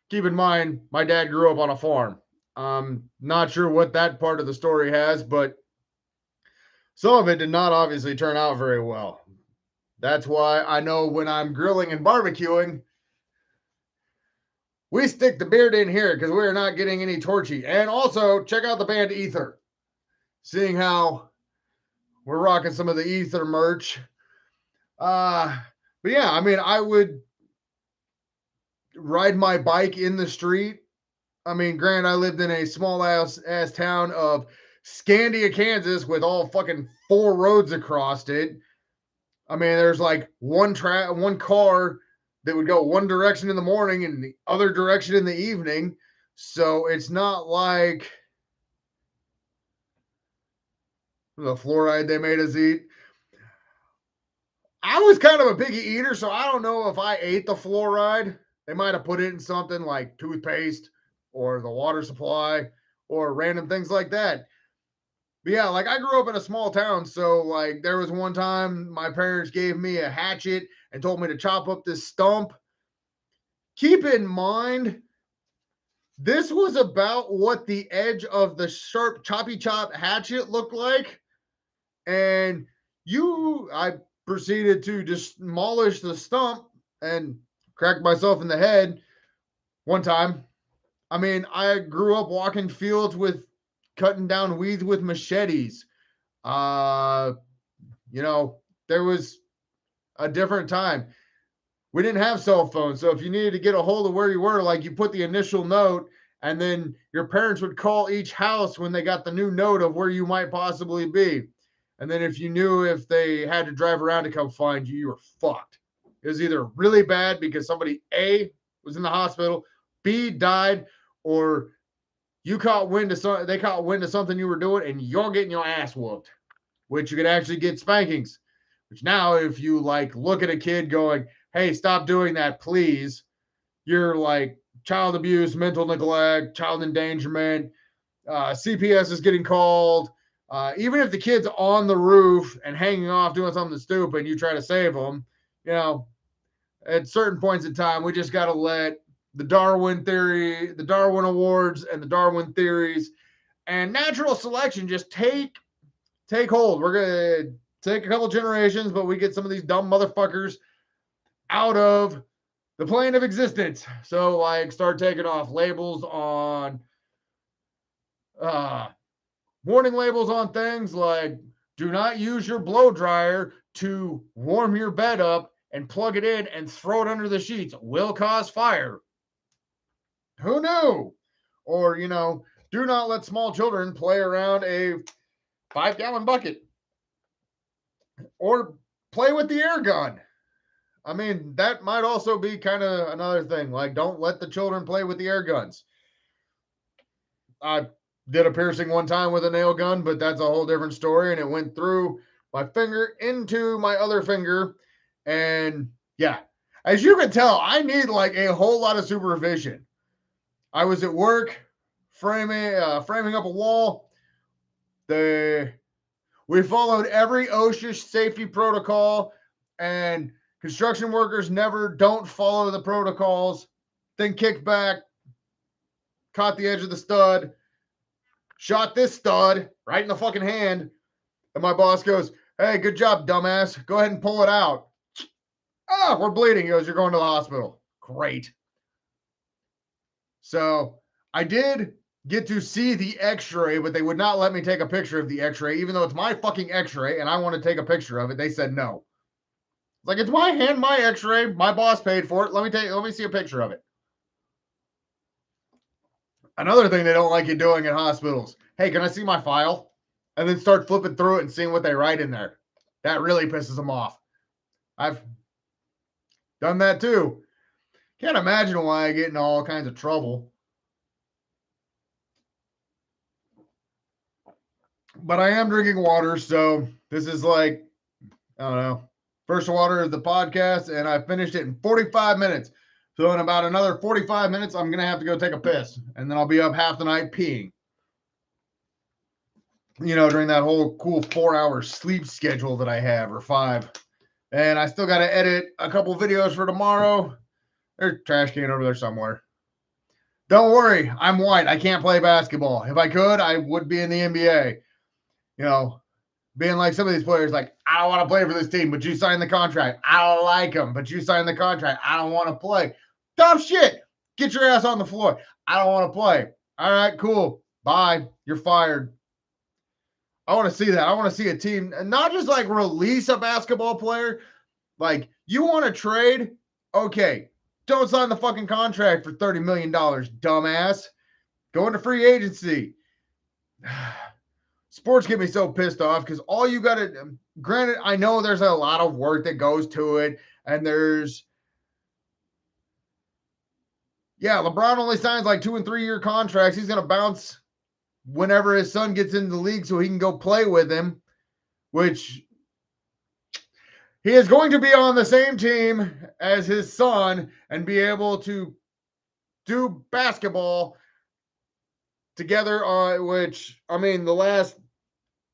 Keep in mind, my dad grew up on a farm. I'm not sure what that part of the story has, but some of it did not obviously turn out very well. That's why I know when I'm grilling and barbecuing, we stick the beard in here because we're not getting any torchy. And also, check out the band Ether. Seeing how we're rocking some of the Ether merch. But yeah, I mean, I would ride my bike in the street. I mean, granted, I lived in a small ass town of Scandia, Kansas, with all fucking 4 roads across it. I mean, there's like one car that would go one direction in the morning and the other direction in the evening. So it's not like the fluoride they made us eat. I was kind of a picky eater, so I don't know if I ate the fluoride. They might have put it in something like toothpaste or the water supply or random things like that. But yeah, like I grew up in a small town, so like there was one time my parents gave me a hatchet and told me to chop up this stump. Keep in mind, this was about what the edge of the sharp choppy chop hatchet looked like. And I proceeded to demolish the stump and cracked myself in the head one time. I mean, I grew up walking fields with cutting down weeds with machetes. Uh, there was a different time. We didn't have cell phones, so if you needed to get a hold of where you were, like you put the initial note, and then your parents would call each house when they got the new note of where you might possibly be. And then if you knew if they had to drive around to come find you, you were fucked. It was either really bad because somebody A was in the hospital, B died, or they caught wind of something you were doing, and you're getting your ass whooped, which you could actually get spankings. Which now, if you like look at a kid going, "Hey, stop doing that, please," you're like child abuse, mental neglect, child endangerment. CPS is getting called. Even if the kid's on the roof and hanging off doing something stupid, you try to save them. At certain points in time, we just got to let the Darwin theory, the Darwin Awards, and the Darwin theories and natural selection just take hold. We're gonna take a couple generations, but we get some of these dumb motherfuckers out of the plane of existence. So like start taking off labels on warning labels on things like do not use your blow dryer to warm your bed up and plug it in and throw it under the sheets. Will cause fire. Who knew? Or, do not let small children play around a 5-gallon bucket or play with the air gun. I mean, that might also be kind of another thing. Like, don't let the children play with the air guns. I did a piercing one time with a nail gun, but that's a whole different story. And it went through my finger into my other finger. And yeah, as you can tell, I need like a whole lot of supervision. I was at work framing up a wall. We followed every OSHA safety protocol, and construction workers never don't follow the protocols. Then kicked back, caught the edge of the stud, shot this stud right in the fucking hand. And my boss goes, "Hey, good job, dumbass. Go ahead and pull it out." We're bleeding. He goes, "You're going to the hospital." Great. So I did get to see the x-ray, but they would not let me take a picture of the x-ray, even though it's my fucking x-ray and I want to take a picture of it. They said no. Like, it's my hand, my x-ray. My boss paid for it. Let me see a picture of it. Another thing they don't like you doing in hospitals. Hey, can I see my file? And then start flipping through it and seeing what they write in there. That really pisses them off. I've done that too. Can't imagine why I get in all kinds of trouble. But I am drinking water, so this is like, I don't know, first water of the podcast, and I finished it in 45 minutes. So in about another 45 minutes, I'm going to have to go take a piss, and then I'll be up half the night peeing. During that whole cool 4-hour sleep schedule that I have, or 5. And I still got to edit a couple videos for tomorrow. There's a trash can over there somewhere. Don't worry, I'm white. I can't play basketball. If I could, I would be in the NBA. Being like some of these players, like, I don't want to play for this team, but you signed the contract. I don't like them, but you signed the contract. I don't want to play. Dumb shit. Get your ass on the floor. I don't want to play. All right, cool. Bye. You're fired. I want to see that. I want to see a team not just like release a basketball player. Like, you want to trade? Okay. Don't sign the fucking contract for $30 million, dumbass. Go into free agency. Sports get me so pissed off because all you got to, granted, I know there's a lot of work that goes to it. And LeBron only signs like 2 and 3 year contracts. He's going to bounce whenever his son gets into the league so he can go play with him, which he is going to be on the same team as his son and be able to do basketball together, which, I mean, the last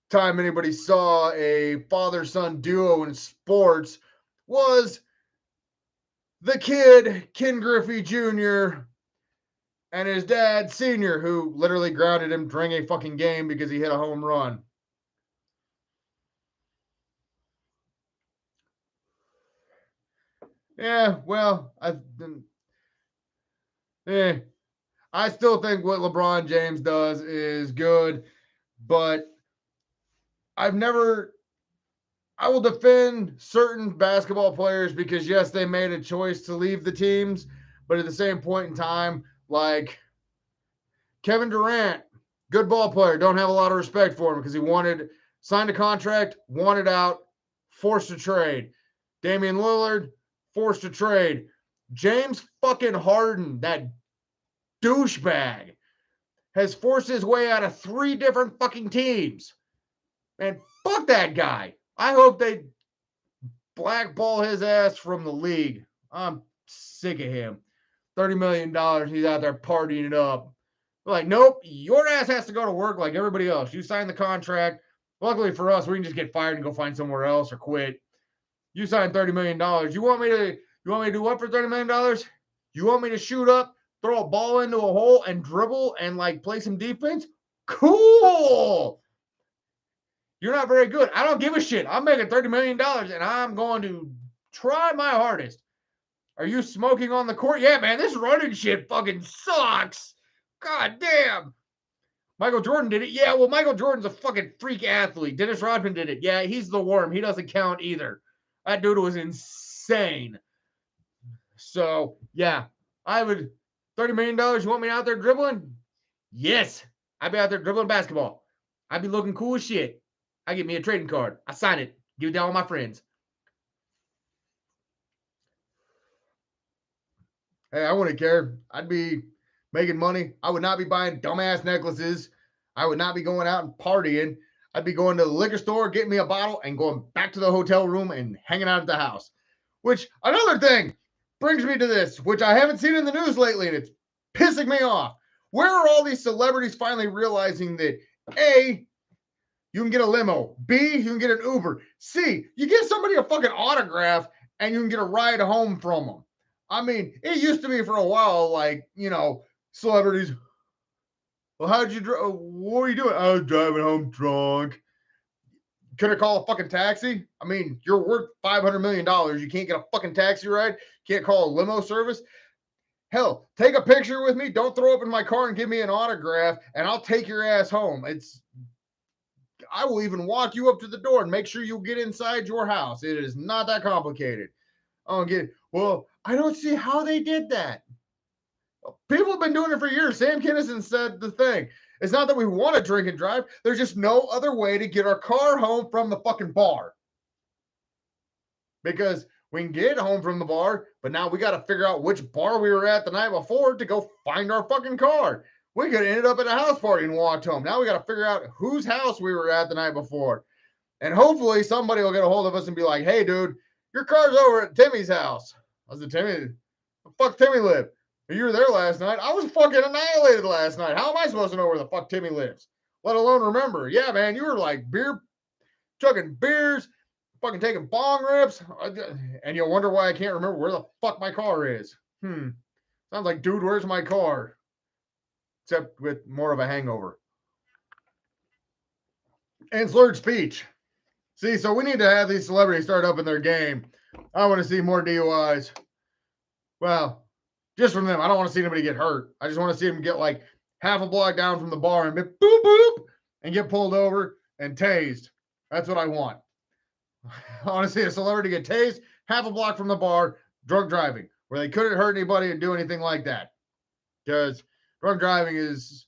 time anybody saw a father-son duo in sports was the kid, Ken Griffey Jr., and his dad, Senior, who literally grounded him during a fucking game because he hit a home run. Yeah, well, I still think what LeBron James does is good, but I will defend certain basketball players because, yes, they made a choice to leave the teams, but at the same point in time, like Kevin Durant, good ball player, don't have a lot of respect for him because he signed a contract, wanted out, forced to trade. Damian Lillard, forced to trade. James fucking Harden, that douchebag, has forced his way out of 3 different fucking teams. And fuck that guy. I hope they blackball his ass from the league. I'm sick of him. $30 million, he's out there partying it up. We're like, nope, your ass has to go to work like everybody else. You signed the contract. Luckily for us, we can just get fired and go find somewhere else or quit. You signed $30 million. You want me to do what for $30 million? You want me to shoot up, throw a ball into a hole and dribble and like play some defense? Cool. You're not very good. I don't give a shit. I'm making $30 million and I'm going to try my hardest. Are you smoking on the court? Yeah, man, this running shit fucking sucks. God damn. Michael Jordan did it. Yeah, well, Michael Jordan's a fucking freak athlete. Dennis Rodman did it. Yeah, he's the worm. He doesn't count either. That dude was insane. So, yeah, I would, $30 million, you want me out there dribbling? Yes. I'd be out there dribbling basketball. I'd be looking cool as shit. I get me a trading card. I sign it. Give it to all my friends. Hey, I wouldn't care. I'd be making money. I would not be buying dumbass necklaces. I would not be going out and partying. I'd be going to the liquor store, getting me a bottle, and going back to the hotel room and hanging out at the house. Which, another thing brings me to this, which I haven't seen in the news lately, and it's pissing me off. Where are all these celebrities finally realizing that, A, you can get a limo. B, you can get an Uber. C, you give somebody a fucking autograph and you can get a ride home from them. I mean, it used to be for a while, like, celebrities. Well, how'd you drive? What were you doing? I was driving home drunk. Could I call a fucking taxi? I mean, you're worth $500 million. You can't get a fucking taxi ride. Can't call a limo service. Hell, take a picture with me. Don't throw up in my car and give me an autograph, and I'll take your ass home. I will even walk you up to the door and make sure you get inside your house. It is not that complicated. I don't get, well, I don't see how they did that. People have been doing it for years. Sam Kinison said the thing. It's not that we want to drink and drive. There's just no other way to get our car home from the fucking bar. Because we can get home from the bar, but now we got to figure out which bar we were at the night before to go find our fucking car. We could have ended up at a house party and walked home. Now we got to figure out whose house we were at the night before. And hopefully somebody will get a hold of us and be like, hey, dude, your car's over at Timmy's house. I was at Timmy. Where the fuck Timmy live? You were there last night. I was fucking annihilated last night. How am I supposed to know where the fuck Timmy lives? Let alone remember. Yeah, man, you were like chugging beers, fucking taking bong rips, and you'll wonder why I can't remember where the fuck my car is. Sounds like, dude, where's my car? Except with more of a hangover. And slurred speech. See, so we need to have these celebrities start up in their game. I want to see more DUIs. Well, just from them. I don't want to see anybody get hurt. I just want to see them get like half a block down from the bar and be boop, boop, and get pulled over and tased. That's what I want. I want to see a celebrity get tased half a block from the bar, drunk driving, where they couldn't hurt anybody and do anything like that. Because drunk driving is,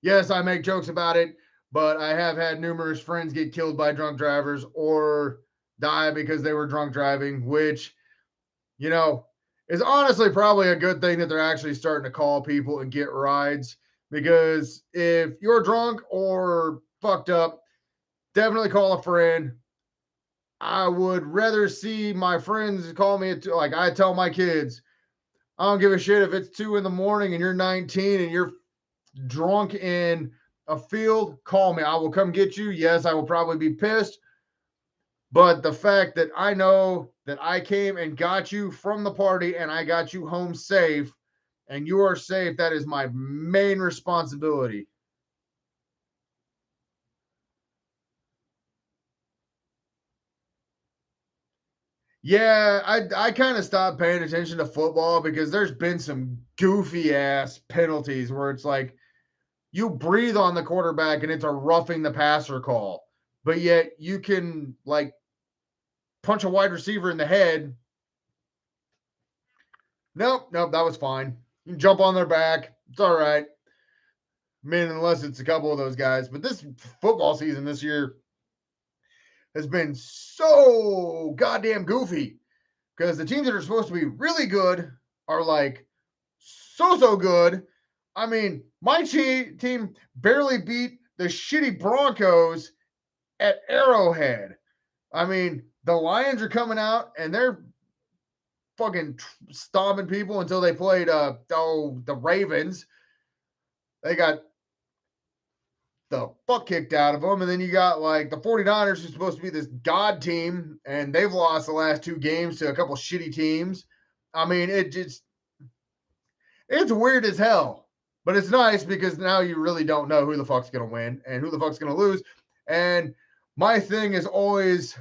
yes, I make jokes about it, but I have had numerous friends get killed by drunk drivers or die because they were drunk driving, which, you know, is honestly probably a good thing that they're actually starting to call people and get rides. Because if you're drunk or fucked up, definitely call a friend. I would rather see my friends call me, like I tell my kids, I don't give a shit if it's 2 a.m. and you're 19 and you're drunk in a field, call me. I will come get you. Yes, I will probably be pissed. But the fact that I know that I came and got you from the party and I got you home safe and you are safe, that is my main responsibility. Yeah, I kind of stopped paying attention to football because there's been some goofy ass penalties where it's like you breathe on the quarterback and it's a roughing the passer call, but yet you can like punch a wide receiver in the head. Nope, that was fine. You can jump on their back. It's all right. I mean, unless it's a couple of those guys. But this football season this year has been so goddamn goofy because the teams that are supposed to be really good are like so good. I mean, my team barely beat the shitty Broncos at Arrowhead. I mean, the Lions are coming out and they're fucking stomping people until they played the Ravens. They got the fuck kicked out of them. And then you got like the 49ers, who's supposed to be this god team, and they've lost the last 2 games to a couple shitty teams. I mean, it's weird as hell, but it's nice because now you really don't know who the fuck's going to win and who the fuck's going to lose. And my thing is always,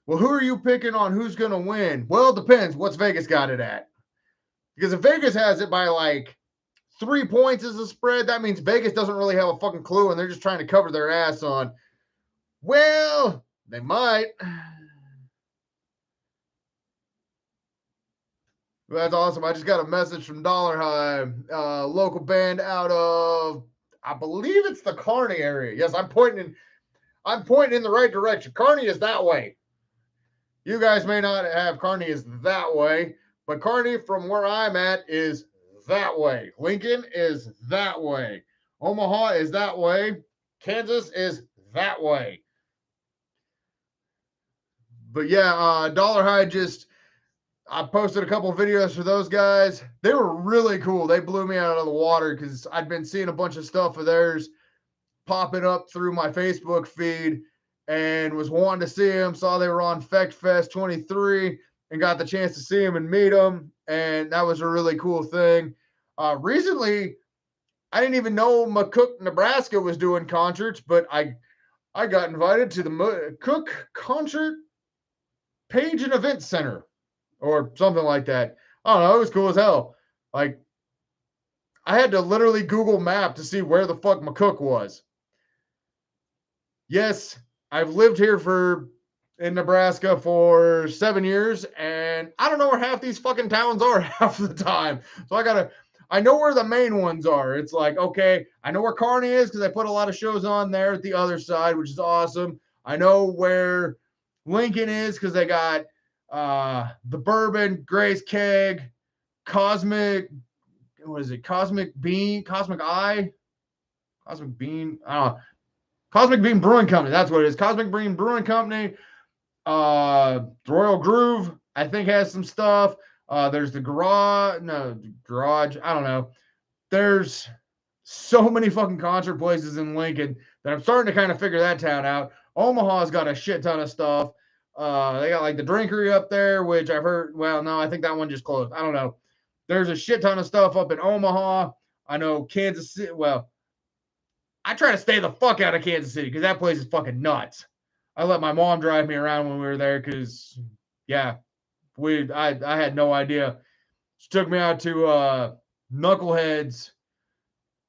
well, who are you picking on who's going to win? Well, it depends. What's Vegas got it at? Because if Vegas has it by like 3 points as a spread, that means Vegas doesn't really have a fucking clue and they're just trying to cover their ass on, well, they might. That's awesome. I just got a message from Dollar High, local band out of, I believe it's the Kearney area. Yes, I'm pointing in the right direction. Kearney is that way. You guys may not have Kearney is that way, but Kearney from where I'm at is that way. Lincoln is that way. Omaha is that way. Kansas is that way. But yeah, Dollar High I posted a couple videos for those guys. They were really cool. They blew me out of the water because I'd been seeing a bunch of stuff of theirs popping up through my Facebook feed and was wanting to see them. Saw they were on Fecht Fest 23 and got the chance to see them and meet them. And that was a really cool thing. Recently, I didn't even know McCook, Nebraska was doing concerts, but I got invited to the McCook Concert Page and Event Center or something like that. I don't know. It was cool as hell. Like, I had to literally Google Map to see where the fuck McCook was. Yes, I've lived here in Nebraska for 7 years, and I don't know where half these fucking towns are half the time. So I know where the main ones are. It's like, okay, I know where Kearney is because I put a lot of shows on there at the other side, which is awesome. I know where Lincoln is because they got the Bourbon, Grace Keg, Cosmic, what is it? Cosmic Bean, Cosmic Eye, Cosmic Bean. I don't know. Cosmic Bean Brewing Company. That's what it is. Cosmic Bean Brewing Company. Royal Groove, I think, has some stuff. There's the garage. I don't know. There's so many fucking concert places in Lincoln that I'm starting to kind of figure that town out. Omaha's got a shit ton of stuff. They got like the Drinkery up there, which I've heard. Well, no, I think that one just closed. I don't know. There's a shit ton of stuff up in Omaha. I know Kansas City. Well, I try to stay the fuck out of Kansas City because that place is fucking nuts. I let my mom drive me around when we were there because, yeah, I had no idea. She took me out to Knuckleheads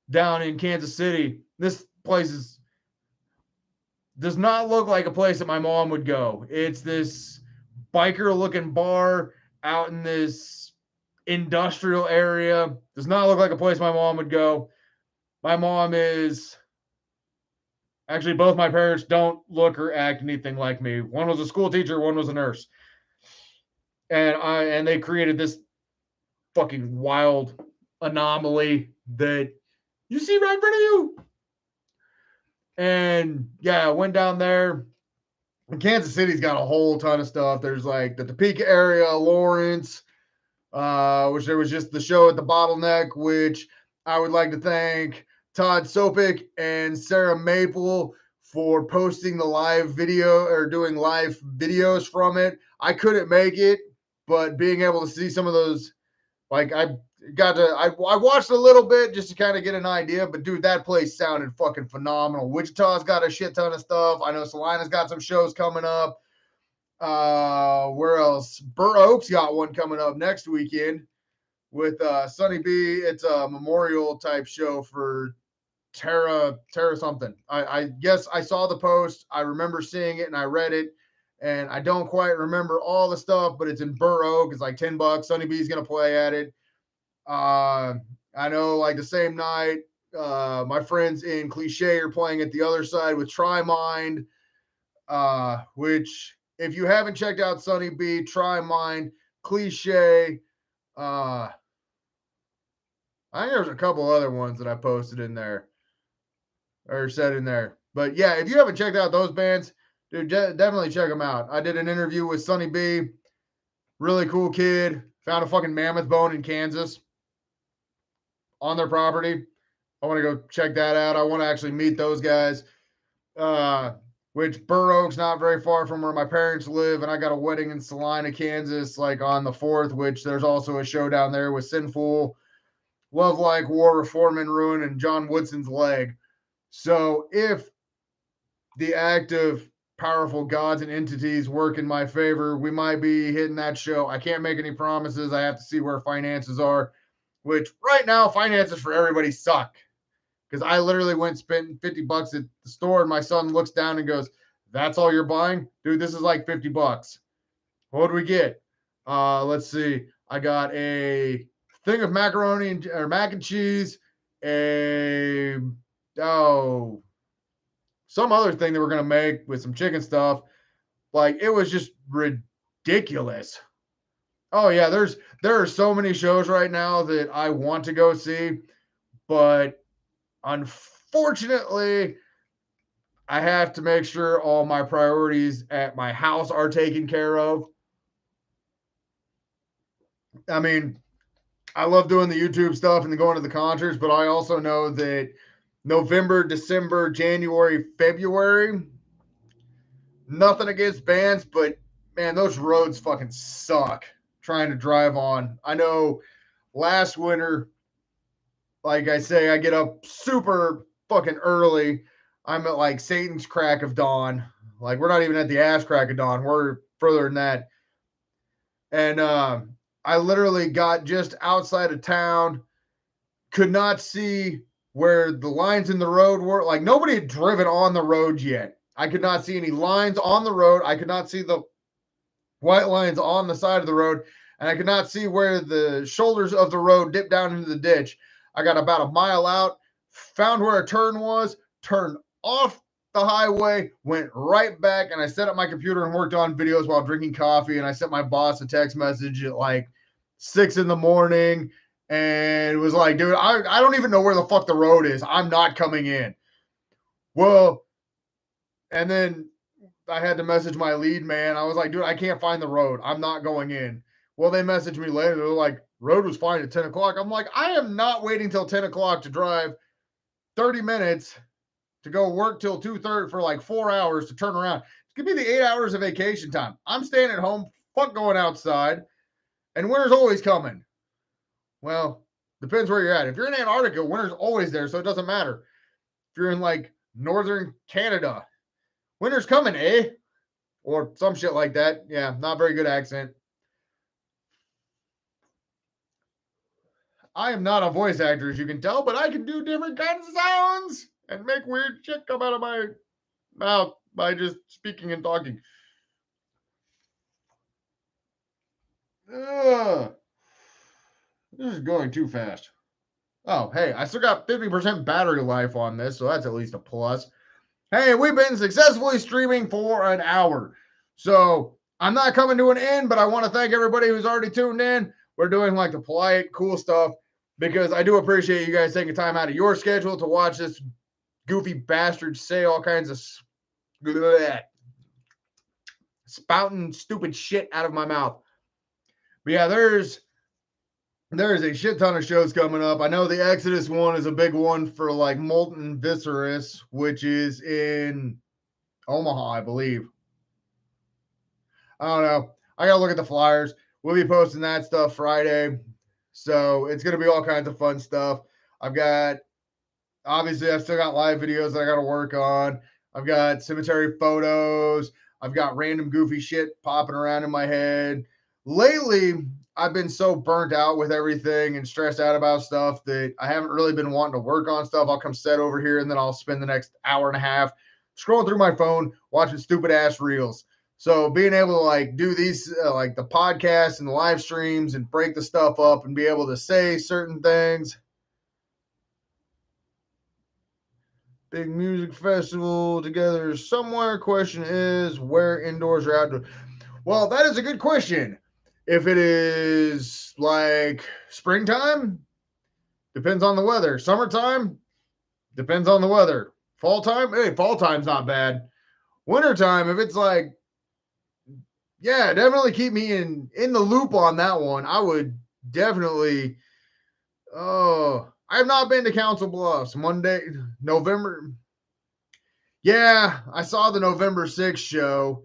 down in Kansas City. This place does not look like a place that my mom would go. It's this biker looking bar out in this industrial area. Does not look like a place my mom would go. My mom is actually, both my parents don't look or act anything like me. One was a school teacher, one was a nurse. And they created this fucking wild anomaly that you see right in front of you. And yeah, I went down there. And Kansas City's got a whole ton of stuff. There's like the Topeka area, Lawrence, which there was just the show at the Bottleneck, which I would like to thank Todd Sopik and Sarah Maple for posting the live video or doing live videos from it. I couldn't make it, but being able to see some of those, like I watched a little bit just to kind of get an idea, but dude, that place sounded fucking phenomenal. Wichita's got a shit ton of stuff. I know Salina's got some shows coming up. Where else? Burr Oaks got one coming up next weekend with Sunny B. It's a memorial type show for Tara something. I guess I saw the post. I remember seeing it and I read it, and I don't quite remember all the stuff, but it's in Burr Oak. It's like $10. Sunny B's gonna play at it. I know like the same night, my friends in Cliche are playing at the other side with Try Mind, which if you haven't checked out Sunny B, Try Mind, Cliche, I think there's a couple other ones that I posted in there or said in there. But yeah, if you haven't checked out those bands, dude, definitely check them out. I did an interview with Sunny B, really cool kid, found a fucking mammoth bone in Kansas on their property. I want to go check that out. I want to actually meet those guys. Which Burr Oak's not very far from where my parents live, and I got a wedding in Salina, Kansas, like on the 4th, which there's also a show down there with Sinful, Love Like War, Reform and Ruin, and John Woodson's Leg. So if the active, powerful gods and entities work in my favor, we might be hitting that show. I can't make any promises. I have to see where finances are, which right now finances for everybody suck. Because I literally went spent $50 at the store, and my son looks down and goes, "That's all you're buying, dude? This is like $50. What do we get? Let's see. I got a thing of macaroni or mac and cheese, some other thing that we're gonna make with some chicken stuff. Like it was just ridiculous. Oh yeah, there are so many shows right now that I want to go see, but unfortunately, I have to make sure all my priorities at my house are taken care of. I mean, I love doing the YouTube stuff and going to the concerts, but I also know that November, December, January, February, nothing against bands, but man, those roads fucking suck trying to drive on. I know last winter, like I say, I get up super fucking early. I'm at like Satan's crack of dawn. Like we're not even at the ass crack of dawn. We're further than that. And I literally got just outside of town, could not see where the lines in the road were. Like nobody had driven on the road yet. I could not see any lines on the road. I could not see the white lines on the side of the road, and I could not see where the shoulders of the road dipped down into the ditch. I got about a mile out, found where a turn was, turned off the highway, went right back, and I set up my computer and worked on videos while drinking coffee. And I sent my boss a text message at like 6 in the morning and was like, dude, I don't even know where the fuck the road is. I'm not coming in. Well, and then I had to message my lead man. I was like, dude, I can't find the road. I'm not going in. Well, they messaged me later. They're like, road was fine at 10 o'clock. I'm like, I am not waiting till 10 o'clock to drive 30 minutes to go work till 2:30 for like 4 hours to turn around. Give me the 8 hours of vacation time. I'm staying at home. Fuck going outside. And winter's always coming. Well, depends where you're at. If you're in Antarctica, winter's always there, so it doesn't matter. If you're in like northern Canada, winter's coming, eh? Or some shit like that. Yeah, not very good accent. I am not a voice actor, as you can tell, but I can do different kinds of sounds and make weird shit come out of my mouth by just speaking and talking. Ugh. This is going too fast. Oh, hey, I still got 50% battery life on this, so that's at least a plus. Hey, we've been successfully streaming for an hour. So I'm not coming to an end, but I want to thank everybody who's already tuned in. We're doing like the polite, cool stuff because I do appreciate you guys taking time out of your schedule to watch this goofy bastard say all kinds of spouting stupid shit out of my mouth. But yeah, there's a shit ton of shows coming up. I know the Exodus one is a big one for like Molten Viscerus, which is in Omaha, I believe. I don't know. I gotta look at the flyers. We'll be posting that stuff Friday. So it's gonna be all kinds of fun stuff. I've still got live videos that I gotta work on. I've got cemetery photos. I've got random goofy shit popping around in my head. Lately, I've been so burnt out with everything and stressed out about stuff that I haven't really been wanting to work on stuff. I'll come set over here and then I'll spend the next hour and a half scrolling through my phone, watching stupid ass reels. So being able to like do these like the podcasts and the live streams and break the stuff up and be able to say certain things. Big music festival together somewhere. Question is where indoors or outdoors? Well, that is a good question. If it is like springtime, depends on the weather. Summertime, depends on the weather. Fall time, hey, fall time's not bad. Wintertime, if it's like, yeah, definitely keep me in the loop on that one. I would definitely. Oh, I have not been to Council Bluffs. Monday, November. Yeah, I saw the November 6th show.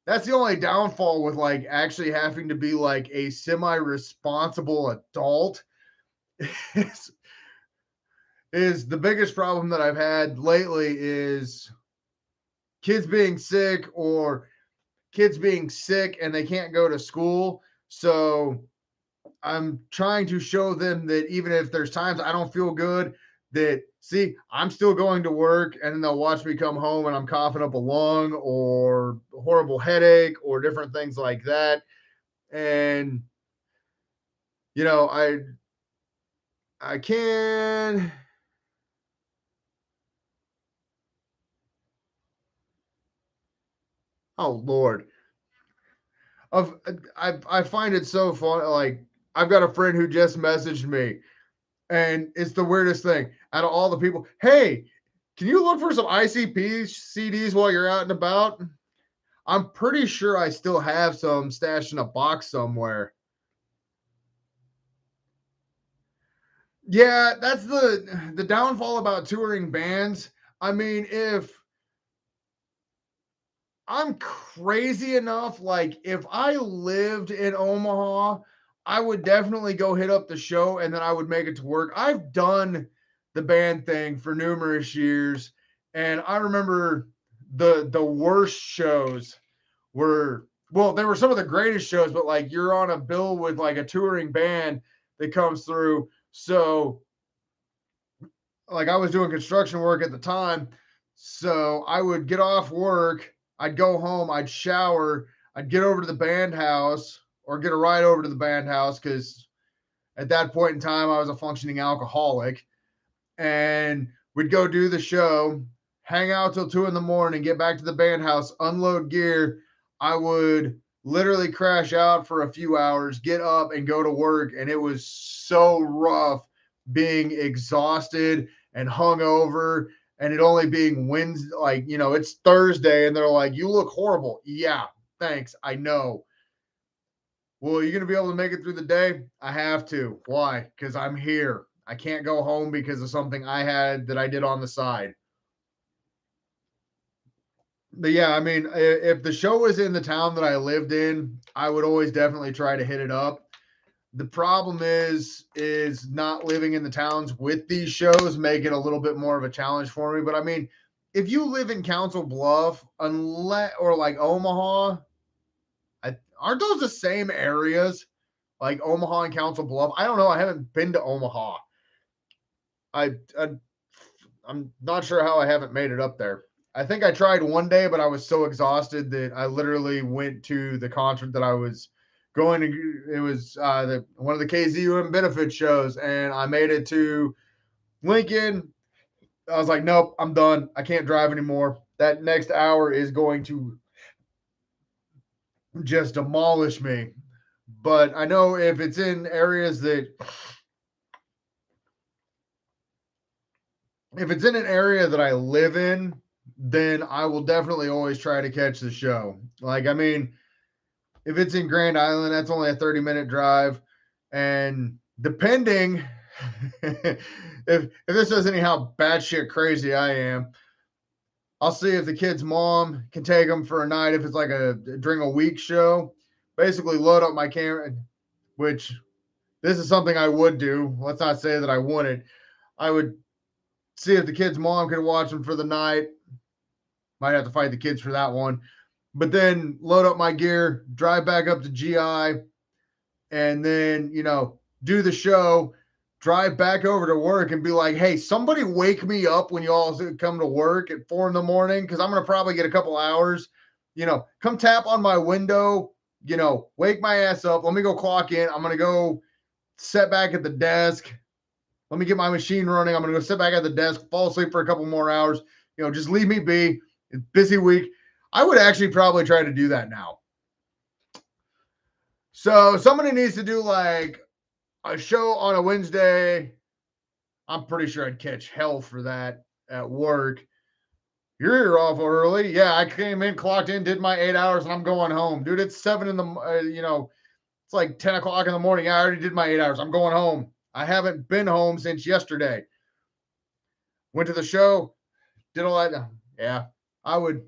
That's the only downfall with like actually having to be like a semi-responsible adult is, is the biggest problem that I've had lately is kids being sick or kids being sick and they can't go to school. So I'm trying to show them that even if there's times I don't feel good, that see, I'm still going to work, and then they'll watch me come home and I'm coughing up a lung or a horrible headache or different things like that. And you know, I can. Oh Lord, of I find it so fun. Like I've got a friend who just messaged me, and it's the weirdest thing. Out of all the people, hey, can you look for some ICP CDs while you're out and about? I'm pretty sure I still have some stashed in a box somewhere. Yeah, that's the downfall about touring bands. I mean, if I'm crazy enough, like if I lived in Omaha, I would definitely go hit up the show and then I would make it to work. I've done the band thing for numerous years, and I remember the worst shows were well, they were some of the greatest shows, but like you're on a bill with like a touring band that comes through. So like I was doing construction work at the time. So I would get off work, I'd go home, I'd shower, I'd get over to the band house or get a ride over to the band house because at that point in time I was a functioning alcoholic. And we'd go do the show, hang out till 2 in the morning, get back to the band house, unload gear. I would literally crash out for a few hours, get up and go to work. And it was so rough being exhausted and hungover and it only being Wednesday, like, it's Thursday and they're like, you look horrible. Yeah, thanks. I know. Well, you're going to be able to make it through the day? I have to. Why? Because I'm here. I can't go home because of something I had that I did on the side. But yeah, I mean, if the show was in the town that I lived in, I would always definitely try to hit it up. The problem is not living in the towns with these shows make it a little bit more of a challenge for me. But I mean, if you live in Council Bluff, unless or like Omaha, aren't those the same areas? Like Omaha and Council Bluff? I don't know. I haven't been to Omaha. I'm not sure how I haven't made it up there. I think I tried one day, but I was so exhausted that I literally went to the concert that I was going to. It was one of the KZUM benefit shows, and I made it to Lincoln. I was like, nope, I'm done. I can't drive anymore. That next hour is going to just demolish me. But I know if it's in areas that if it's in an area that I live in, then I will definitely always try to catch the show. Like, I mean, if it's in Grand Island, that's only a 30-minute drive. And depending if this does any how batshit crazy I am, I'll see if the kid's mom can take them for a night if it's like a during a week show. Basically load up my camera, which this is something I would do. Let's not say that I wouldn't. I would see if the kid's mom could watch them for the night. Might have to fight the kids for that one. But then load up my gear, drive back up to GI, and then, do the show, drive back over to work and be like, hey, somebody wake me up when you all come to work at 4 in the morning because I'm going to probably get a couple hours. Come tap on my window, wake my ass up. Let me go clock in. I'm going to go sit back at the desk. Let me get my machine running. I'm going to go sit back at the desk, fall asleep for a couple more hours. Just leave me be. It's a busy week. I would actually probably try to do that now. So somebody needs to do like a show on a Wednesday. I'm pretty sure I'd catch hell for that at work. You're off early. Yeah, I came in, clocked in, did my 8 hours, and I'm going home. Dude, it's 7 in the, it's like 10 o'clock in the morning. I already did my 8 hours. I'm going home. I haven't been home since yesterday. Went to the show, did all that. Yeah, I would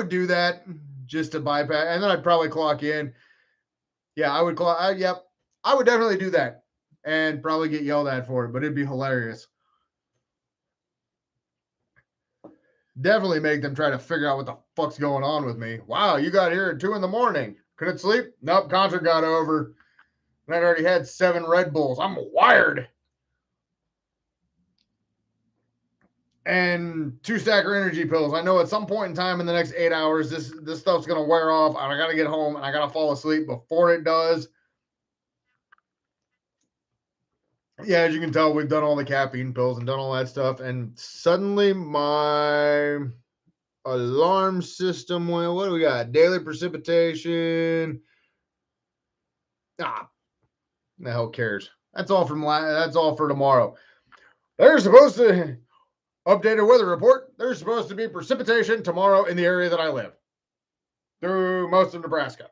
do that just to bypass, and then I'd probably clock in. Yeah, I would clock. Yep, I would definitely do that, and probably get yelled at for it, but it'd be hilarious. Definitely make them try to figure out what the fuck's going on with me. Wow, you got here at 2 in the morning. Couldn't sleep? Nope, concert got over. And I'd already had 7 Red Bulls. I'm wired. And 2 Stacker energy pills. I know at some point in time in the next 8 hours, this stuff's gonna wear off, and I gotta get home and I gotta fall asleep before it does. Yeah, as you can tell, we've done all the caffeine pills and done all that stuff, and suddenly my alarm system went. What do we got? Daily precipitation. The hell cares? That's all for tomorrow. They're supposed to update a weather report. There's supposed to be precipitation tomorrow in the area that I live through most of Nebraska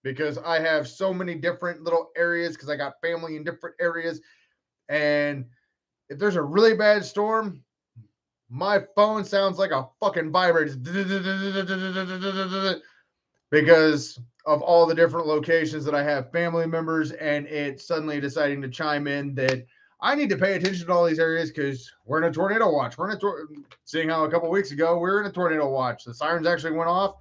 because I have so many different little areas because I got family in different areas. And if there's a really bad storm, my phone sounds like a fucking vibrator because of all the different locations that I have family members, and it's suddenly deciding to chime in that I need to pay attention to all these areas because we're in a tornado watch. Seeing how a couple weeks ago we were in a tornado watch. The sirens actually went off.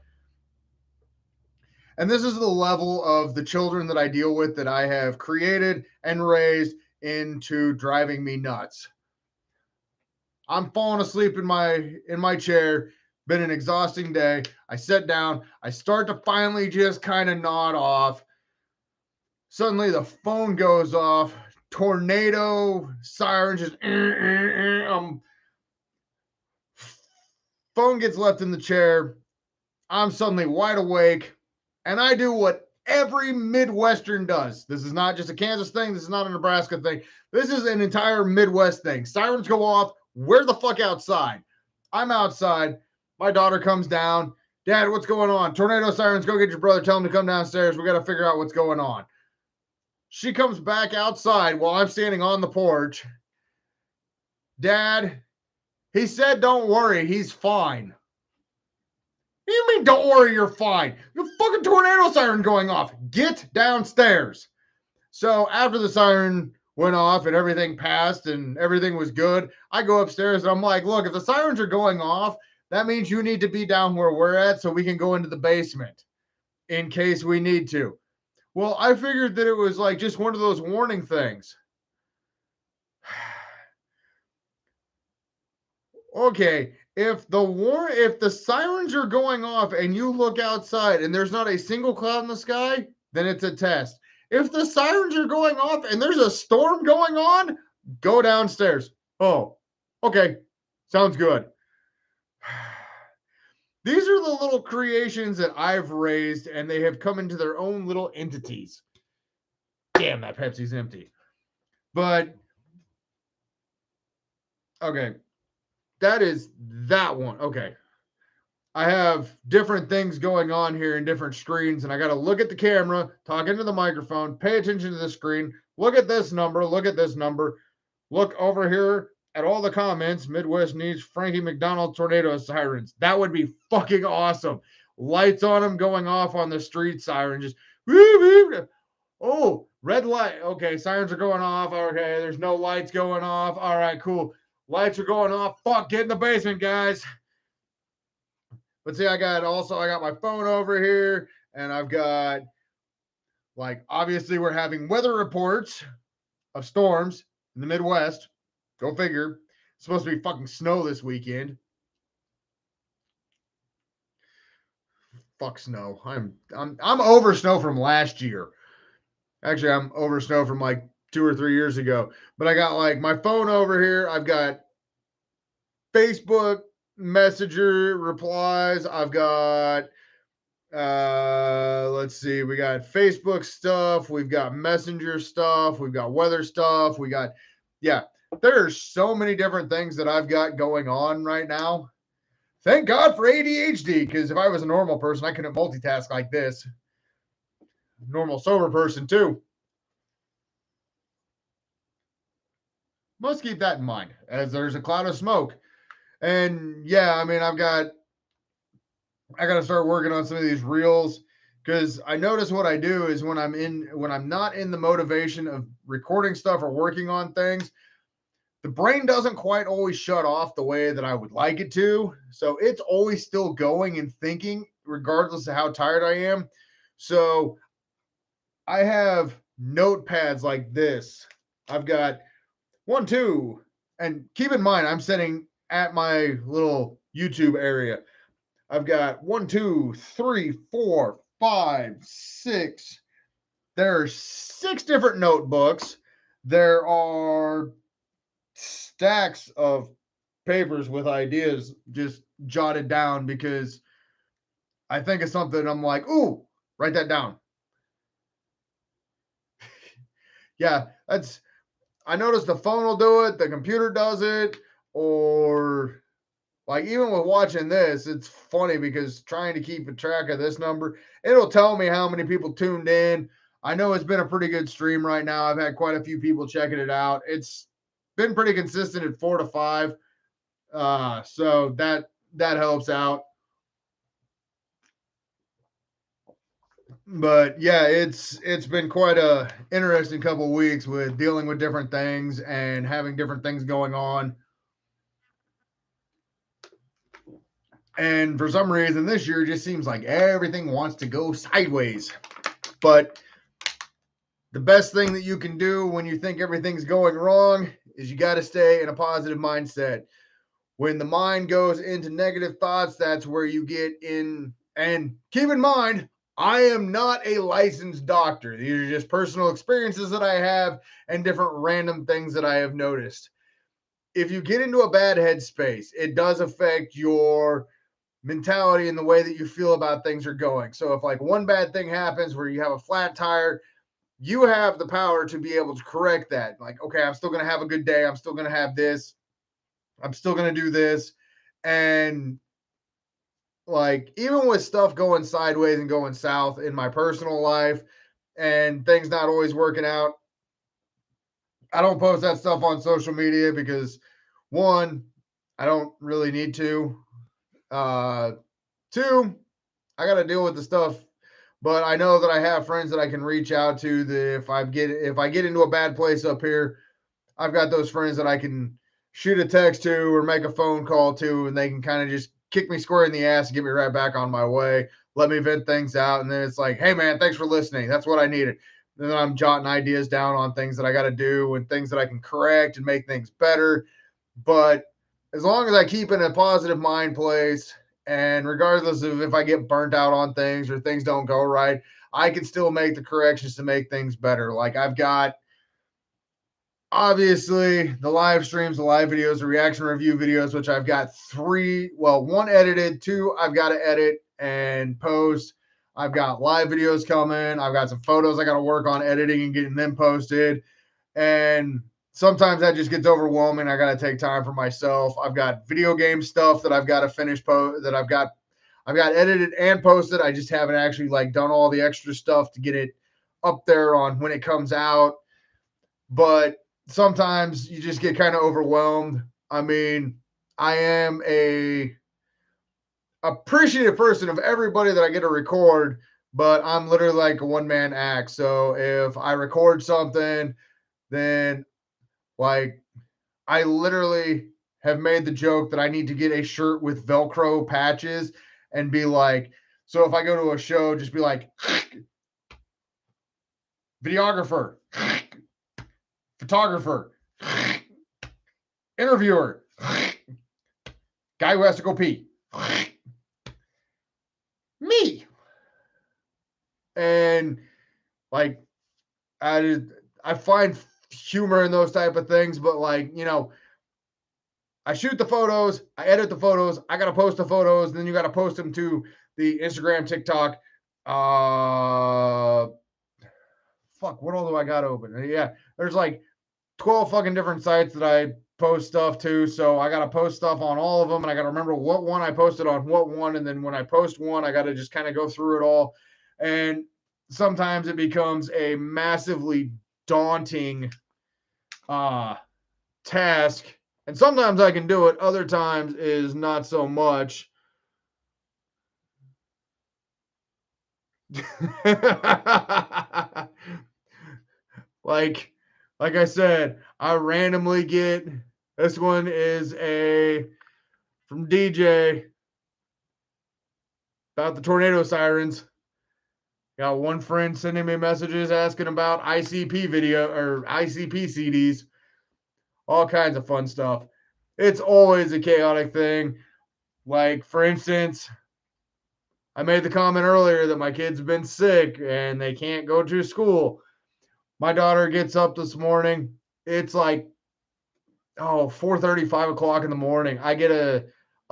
And this is the level of the children that I deal with that I have created and raised into driving me nuts. I'm falling asleep in my chair. Been an exhausting day. I sit down. I start to finally just kind of nod off. Suddenly the phone goes off. Tornado siren just phone gets left in the chair. I'm suddenly wide awake, and I do what every Midwestern does. This is not just a Kansas thing. This is not a Nebraska thing. This is an entire Midwest thing. Sirens go off. We're the fuck outside. I'm outside. My daughter comes down. Dad, what's going on? Tornado sirens. Go get your brother. Tell him to come downstairs. We got to figure out what's going on. She comes back outside while I'm standing on the porch. Dad, he said, don't worry. He's fine. What do you mean, don't worry, you're fine? The fucking tornado siren going off. Get downstairs. So after the siren went off and everything passed and everything was good, I go upstairs and I'm like, look, if the sirens are going off, that means you need to be down where we're at so we can go into the basement in case we need to. Well, I figured that it was like just one of those warning things. Okay, if the sirens are going off and you look outside and there's not a single cloud in the sky, then it's a test. If the sirens are going off and there's a storm going on, go downstairs. Oh, okay. Sounds good. These are the little creations that I've raised, and they have come into their own little entities. Damn, that Pepsi's empty. But, okay. That is that one. Okay. I have different things going on here in different screens, and I got to look at the camera, talk into the microphone, pay attention to the screen, look at this number, look at this number, look over here at all the comments. Midwest needs Frankie McDonald tornado sirens. That would be fucking awesome. Lights on them going off on the street siren. Just, oh, red light. Okay, sirens are going off. Okay, there's no lights going off. All right, cool. Lights are going off. Fuck, get in the basement, guys. But see, I got my phone over here, and I've got, like, obviously we're having weather reports of storms in the Midwest. Go figure. It's supposed to be fucking snow this weekend. Fuck snow. I'm over snow from last year. Actually, I'm over snow from like 2 or 3 years ago. But I got like my phone over here. I've got Facebook Messenger replies. I've got let's see, we got Facebook stuff, we've got Messenger stuff, we've got weather stuff, we got, yeah, there's so many different things that I've got going on right now. Thank God for ADHD, because if I was a normal person, I couldn't multitask like this. Normal sober person too. Must keep that in mind, as there's a cloud of smoke. And yeah, I mean, I got to start working on some of these reels, because I notice what I do is when I'm not in the motivation of recording stuff or working on things, the brain doesn't quite always shut off the way that I would like it to. So it's always still going and thinking, regardless of how tired I am. So I have notepads like this. I've got 1, 2, and keep in mind, I'm sitting at my little YouTube area. I've got 1, 2, 3, 4, 5, 6. There are 6 different notebooks. There are stacks of papers with ideas just jotted down because I think of something. I'm like, ooh, write that down. Yeah, I noticed the phone will do it, the computer does it, or like even with watching this, it's funny because trying to keep a track of this number, it'll tell me how many people tuned in. I know it's been a pretty good stream right now. I've had quite a few people checking it out. It's been pretty consistent at 4 to 5. So that helps out. But yeah, it's been quite a interesting couple of weeks with dealing with different things and having different things going on. And for some reason, this year just seems like everything wants to go sideways. But the best thing that you can do when you think everything's going wrong is you got to stay in a positive mindset. When the mind goes into negative thoughts, that's where you get in. And keep in mind, I am not a licensed doctor. These are just personal experiences that I have and different random things that I have noticed. If you get into a bad headspace, it does affect your mentality and the way that you feel about things are going. So if like one bad thing happens where you have a flat tire, you have the power to be able to correct that. Like, okay, I'm still going to have a good day. I'm still going to have this. I'm still going to do this. And like, even with stuff going sideways and going south in my personal life and things not always working out, I don't post that stuff on social media because one, I don't really need to. Two, I got to deal with the stuff, but I know that I have friends that I can reach out to. That if I get into a bad place up here, I've got those friends that I can shoot a text to or make a phone call to, and they can kind of just kick me square in the ass and get me right back on my way. Let me vent things out, and then it's like, hey man, thanks for listening. That's what I needed. And then I'm jotting ideas down on things that I got to do and things that I can correct and make things better. But as long as I keep in a positive mind place, and regardless of if I get burnt out on things or things don't go right, I can still make the corrections to make things better. Like I've got obviously the live streams, the live videos, the reaction review videos, which I've got one edited, two I've got to edit and post. I've got live videos coming. I've got some photos I got to work on editing and getting them posted. And sometimes that just gets overwhelming. I got to take time for myself. I've got video game stuff that I've got to finish that I've got edited and posted. I just haven't actually like done all the extra stuff to get it up there on when it comes out. But sometimes you just get kind of overwhelmed. I mean, I am a appreciative person of everybody that I get to record, but I'm literally like a one-man act. So if I record something, then like I literally have made the joke that I need to get a shirt with Velcro patches and be like, so if I go to a show, just be like, videographer, photographer, interviewer, guy who has to go pee, me. And like, I find humor in those type of things, but like, I shoot the photos, I edit the photos, I got to post the photos, then you got to post them to the Instagram, TikTok. Fuck, what all do I got open? Yeah, there's like 12 fucking different sites that I post stuff to. So I got to post stuff on all of them, and I got to remember what one I posted on what one. And then when I post one, I got to just kind of go through it all. And sometimes it becomes a massively daunting task. And sometimes I can do it, other times is not so much. like I said, I randomly get this one is from DJ about the tornado sirens. Got one friend sending me messages asking about ICP video or ICP CDs. All kinds of fun stuff. It's always a chaotic thing. Like, for instance, I made the comment earlier that my kids have been sick and they can't go to school. My daughter gets up this morning. It's like, 4:30, 5 o'clock in the morning. I get a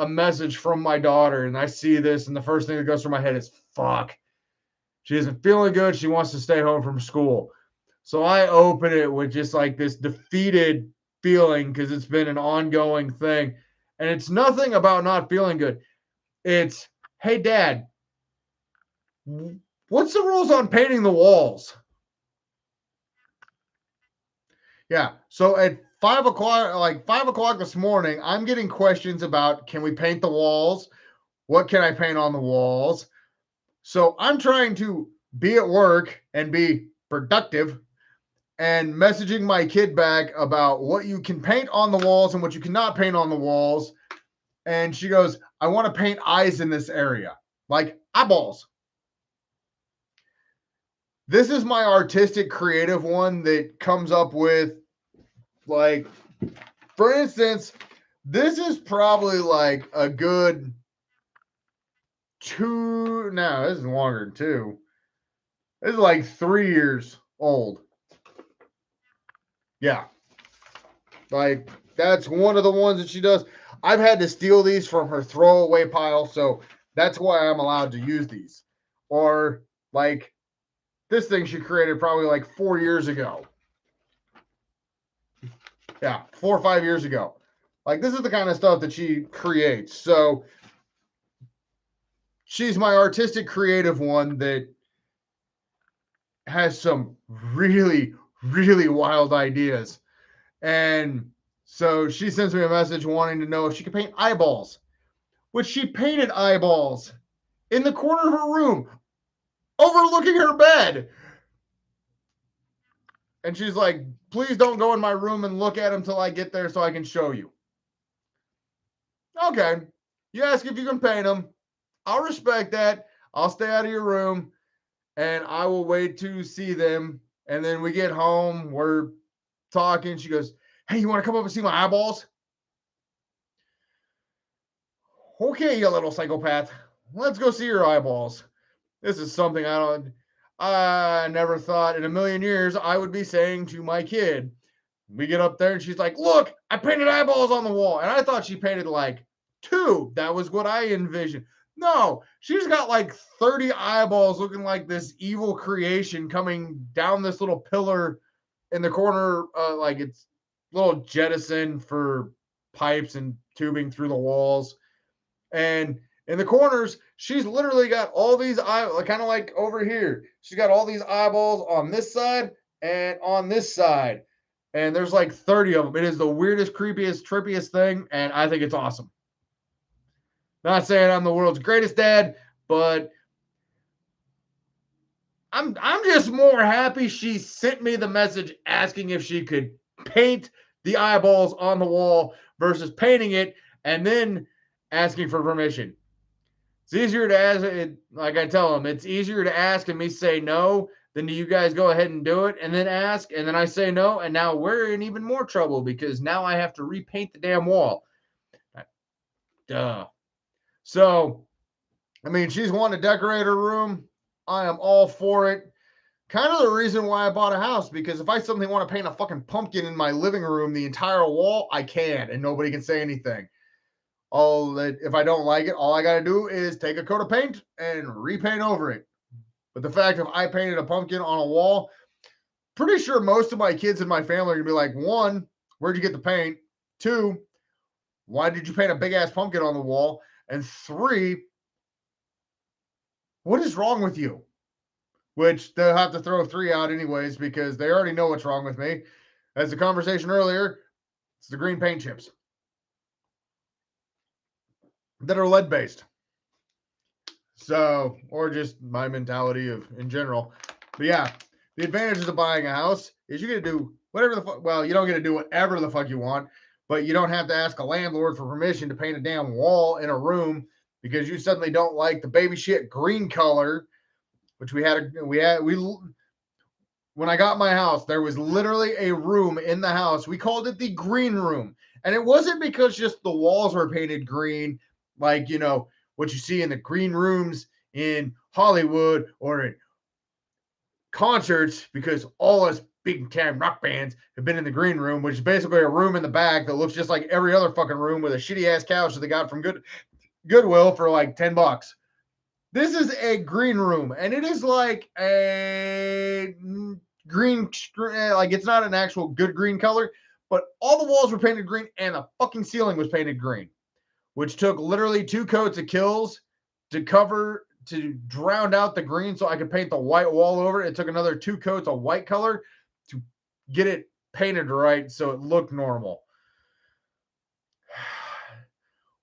message from my daughter and I see this, and the first thing that goes through my head is, fuck. She isn't feeling good. She wants to stay home from school. So I open it with just like this defeated feeling because it's been an ongoing thing. And it's nothing about not feeling good. It's, hey, Dad, what's the rules on painting the walls? Yeah. So at 5 o'clock this morning, I'm getting questions about, can we paint the walls? What can I paint on the walls? So I'm trying to be at work and be productive and messaging my kid back about what you can paint on the walls and what you cannot paint on the walls. And she goes, I want to paint eyes in this area, like eyeballs. This is my artistic creative one that comes up with, like, for instance, this is probably like a good this is longer than 2. This is like 3 years old. Yeah. Like, that's one of the ones that she does. I've had to steal these from her throwaway pile, so that's why I'm allowed to use these. Or, like, this thing she created probably like 4 years ago. Yeah, 4 or 5 years ago. Like, this is the kind of stuff that she creates. So, she's my artistic creative one that has some really, really wild ideas. And so she sends me a message wanting to know if she could paint eyeballs, which she painted eyeballs in the corner of her room, overlooking her bed. And she's like, please don't go in my room and look at them till I get there so I can show you. Okay. You ask if you can paint them. I'll respect that. I'll stay out of your room and I will wait to see them. And then we get home. We're talking. She goes, hey, you want to come up and see my eyeballs? Okay, you little psychopath. Let's go see your eyeballs. This is something I never thought in a million years I would be saying to my kid. We get up there and she's like, look, I painted eyeballs on the wall. And I thought she painted like 2. That was what I envisioned. No, she's got like 30 eyeballs looking like this evil creation coming down this little pillar in the corner. Like it's little jettison for pipes and tubing through the walls. And in the corners, she's literally got all these kind of like over here. She's got all these eyeballs on this side and on this side. And there's like 30 of them. It is the weirdest, creepiest, trippiest thing. And I think it's awesome. Not saying I'm the world's greatest dad, but I'm just more happy she sent me the message asking if she could paint the eyeballs on the wall versus painting it and then asking for permission. It's easier to ask it, like I tell them, it's easier to ask and me say no than do you guys go ahead and do it and then ask and then I say no and now we're in even more trouble because now I have to repaint the damn wall. Duh. So, I mean, she's wanting to decorate her room. I am all for it. Kind of the reason why I bought a house, because if I suddenly want to paint a fucking pumpkin in my living room, the entire wall, I can, and nobody can say anything. If I don't like it, all I got to do is take a coat of paint and repaint over it. But the fact of I painted a pumpkin on a wall, pretty sure most of my kids in my family are gonna be like, 1, where'd you get the paint? 2, why did you paint a big ass pumpkin on the wall? And 3, what is wrong with you? Which they'll have to throw 3 out anyways because they already know what's wrong with me. As the conversation earlier, it's the green paint chips that are lead based. So, or just my mentality of in general. But yeah, the advantages of buying a house is you get to do whatever the fuck. Well, you don't get to do whatever the fuck you want, but you don't have to ask a landlord for permission to paint a damn wall in a room because you suddenly don't like the baby shit green color. Which when I got my house, there was literally a room in the house. We called it the green room. And it wasn't because just the walls were painted green, like, you know, what you see in the green rooms in Hollywood or in concerts, because all us big time rock bands have been in the green room, which is basically a room in the back that looks just like every other fucking room with a shitty ass couch that they got from Goodwill for like $10. This is a green room, and it is like a green, like it's not an actual good green color, but all the walls were painted green, and the fucking ceiling was painted green, which took literally 2 coats of Kills to drown out the green so I could paint the white wall over it. It took another 2 coats of white color to get it painted right so it looked normal.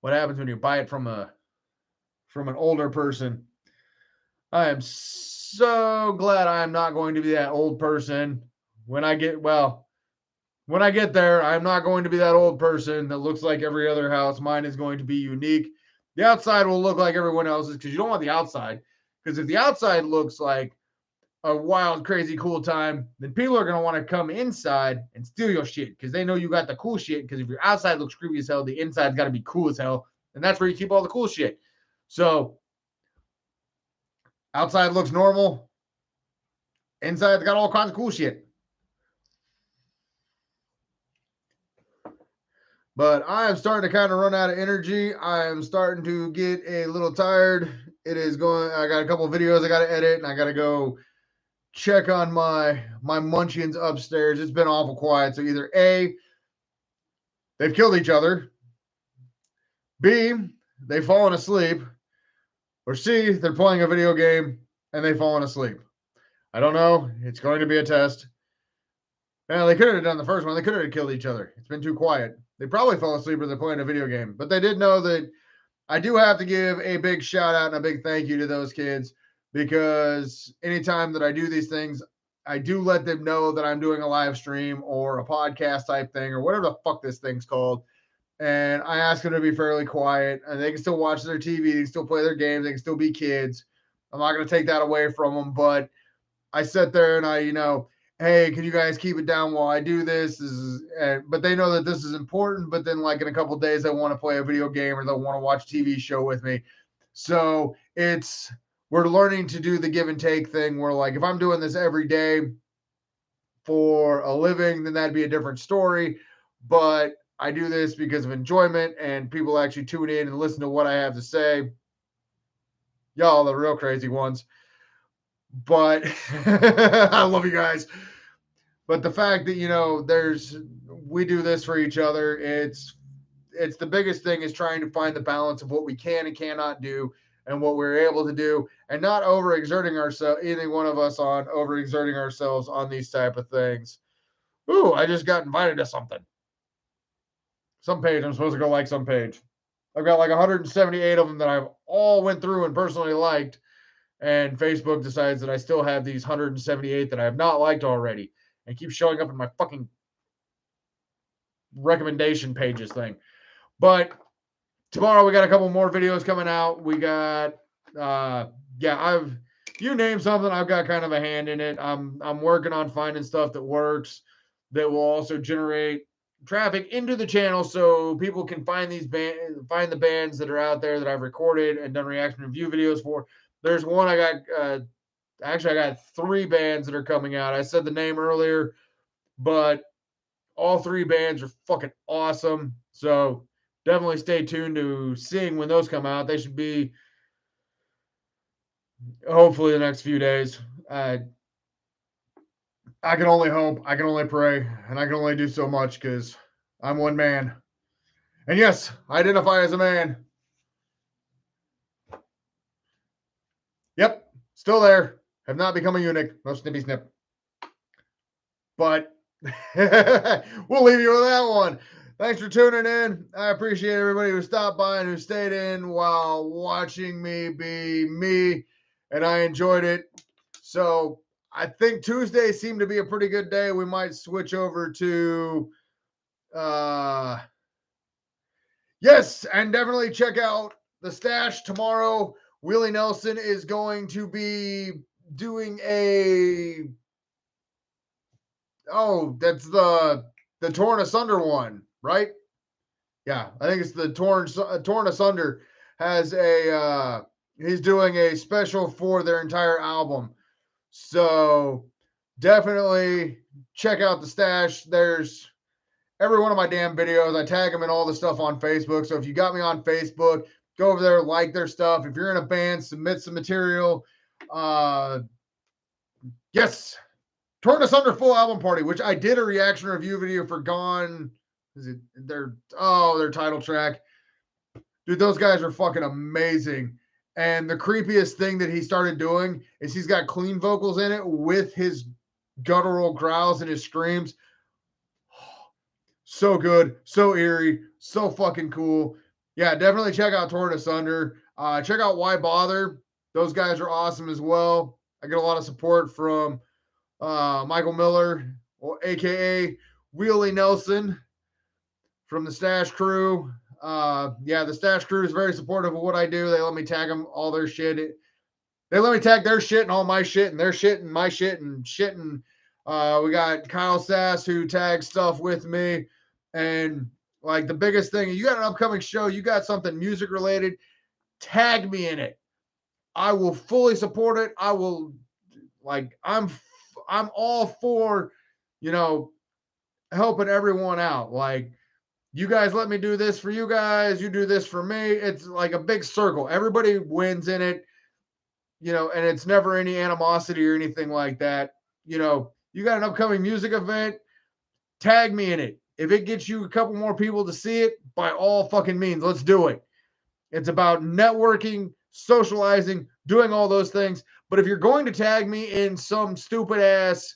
What happens when you buy it from an older person? I am so glad I am not going to be that old person when I get, well, When I get there, I'm not going to be that old person that looks like every other house. Mine is going to be unique. The outside will look like everyone else's because you don't want the outside. Because if the outside looks like a wild, crazy, cool time, then people are going to want to come inside and steal your shit because they know you got the cool shit. Because if your outside looks creepy as hell, the inside's got to be cool as hell. And that's where you keep all the cool shit. So outside looks normal. Inside's got all kinds of cool shit. But I am starting to kind of run out of energy. I am starting to get a little tired. It is going, I got a couple of videos I got to edit and I got to go check on my munchkins upstairs. It's been awful quiet. So either A, they've killed each other. B, they've fallen asleep. Or C, they're playing a video game and they've fallen asleep. I don't know. It's going to be a test. Yeah, they could have done the first one. They could have killed each other. It's been too quiet. They probably fell asleep or they're playing a video game. But they did know that I do have to give a big shout out and a big thank you to those kids because anytime that I do these things, I do let them know that I'm doing a live stream or a podcast type thing or whatever the fuck this thing's called. And I ask them to be fairly quiet and they can still watch their TV, they can still play their games, they can still be kids. I'm not going to take that away from them, but I sit there and I, hey, can you guys keep it down while I do this? But they know that this is important. But then, like in a couple of days, they want to play a video game or they'll want to watch a TV show with me. So we're learning to do the give and take thing. Where like if I'm doing this every day for a living, then that'd be a different story. But I do this because of enjoyment and people actually tune in and listen to what I have to say. Y'all, the real crazy ones. But I love you guys. But the fact that we do this for each other, it's the biggest thing is trying to find the balance of what we can and cannot do and what we're able to do and not overexerting ourselves, either one of us on overexerting ourselves on these type of things. Ooh, I just got invited to something. Some page. I'm supposed to go like some page. I've got like 178 of them that I've all went through and personally liked. And Facebook decides that I still have these 178 that I have not liked already and keep showing up in my fucking recommendation pages thing. But tomorrow we got a couple more videos coming out. We got you name something, I've got kind of a hand in it. I'm working on finding stuff that works that will also generate traffic into the channel so people can find the bands that are out there that I've recorded and done reaction review videos for. There's one I got actually I got 3 bands that are coming out. I said the name earlier, but all 3 bands are fucking awesome. So definitely stay tuned to seeing when those come out. They should be hopefully the next few days. I can only hope, I can only pray, and I can only do so much because I'm one man. And yes, I identify as a man. Yep, still there. Have not become a eunuch. No snippy snip. But we'll leave you with that one. Thanks for tuning in. I appreciate everybody who stopped by and who stayed in while watching me be me, and I enjoyed it. So I think Tuesday seemed to be a pretty good day. We might switch over to yes, and definitely check out the stash tomorrow. Willie Nelson is going to be doing that's the Torn Asunder one, right? Yeah, I think it's the Torn Asunder has he's doing a special for their entire album. So definitely check out the stash. There's every one of my damn videos. I tag them in all the stuff on Facebook. So if you got me on Facebook, go over there, like their stuff. If you're in a band, submit some material. Yes, Torn Asunder full album party, which I did a reaction review video for Gone. Is it their title track? Dude, those guys are fucking amazing. And the creepiest thing that he started doing is he's got clean vocals in it with his guttural growls and his screams. So good, so eerie, so fucking cool. Yeah, definitely check out Torn Asunder. Check out Why Bother. Those guys are awesome as well. I get a lot of support from Michael Miller, aka Wheelie Nelson from the Stash Crew. Yeah, the Stash Crew is very supportive of what I do. They let me tag them all their shit. They let me tag their shit and all my shit and their shit and my shit and shit. And we got Kyle Sass who tags stuff with me. And like the biggest thing, you got an upcoming show, you got something music related, tag me in it. I will fully support it. I will I'm all for, helping everyone out. Like, you guys let me do this for you guys, you do this for me. It's like a big circle. Everybody wins in it, and it's never any animosity or anything like that. You got an upcoming music event, tag me in it. If it gets you a couple more people to see it, by all fucking means, let's do it. It's about networking, socializing, doing all those things. But if you're going to tag me in some stupid ass,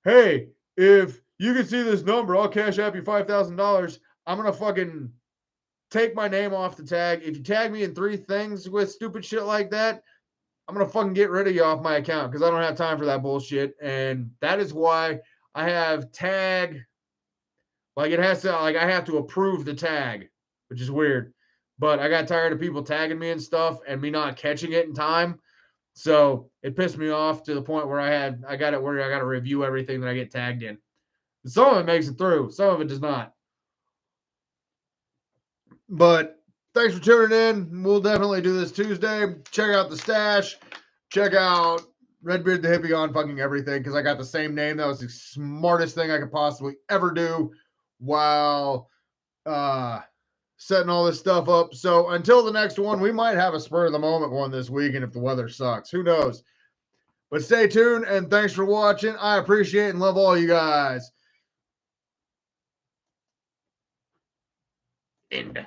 hey, if you can see this number, I'll cash app you $5,000. I'm going to fucking take my name off the tag. If you tag me in 3 things with stupid shit like that, I'm going to fucking get rid of you off my account because I don't have time for that bullshit. And that is why I have tag. I have to approve the tag, which is weird. But I got tired of people tagging me and stuff and me not catching it in time. So it pissed me off to the point where I got it where I got to review everything that I get tagged in. Some of it makes it through, some of it does not. But thanks for tuning in. We'll definitely do this Tuesday. Check out the Stash. Check out Redbeard the Hippie on fucking everything because I got the same name. That was the smartest thing I could possibly ever do while setting all this stuff up. So until the next one, we might have a spur of the moment one this weekend if the weather sucks. Who knows? But stay tuned and thanks for watching. I appreciate and love all you guys. End.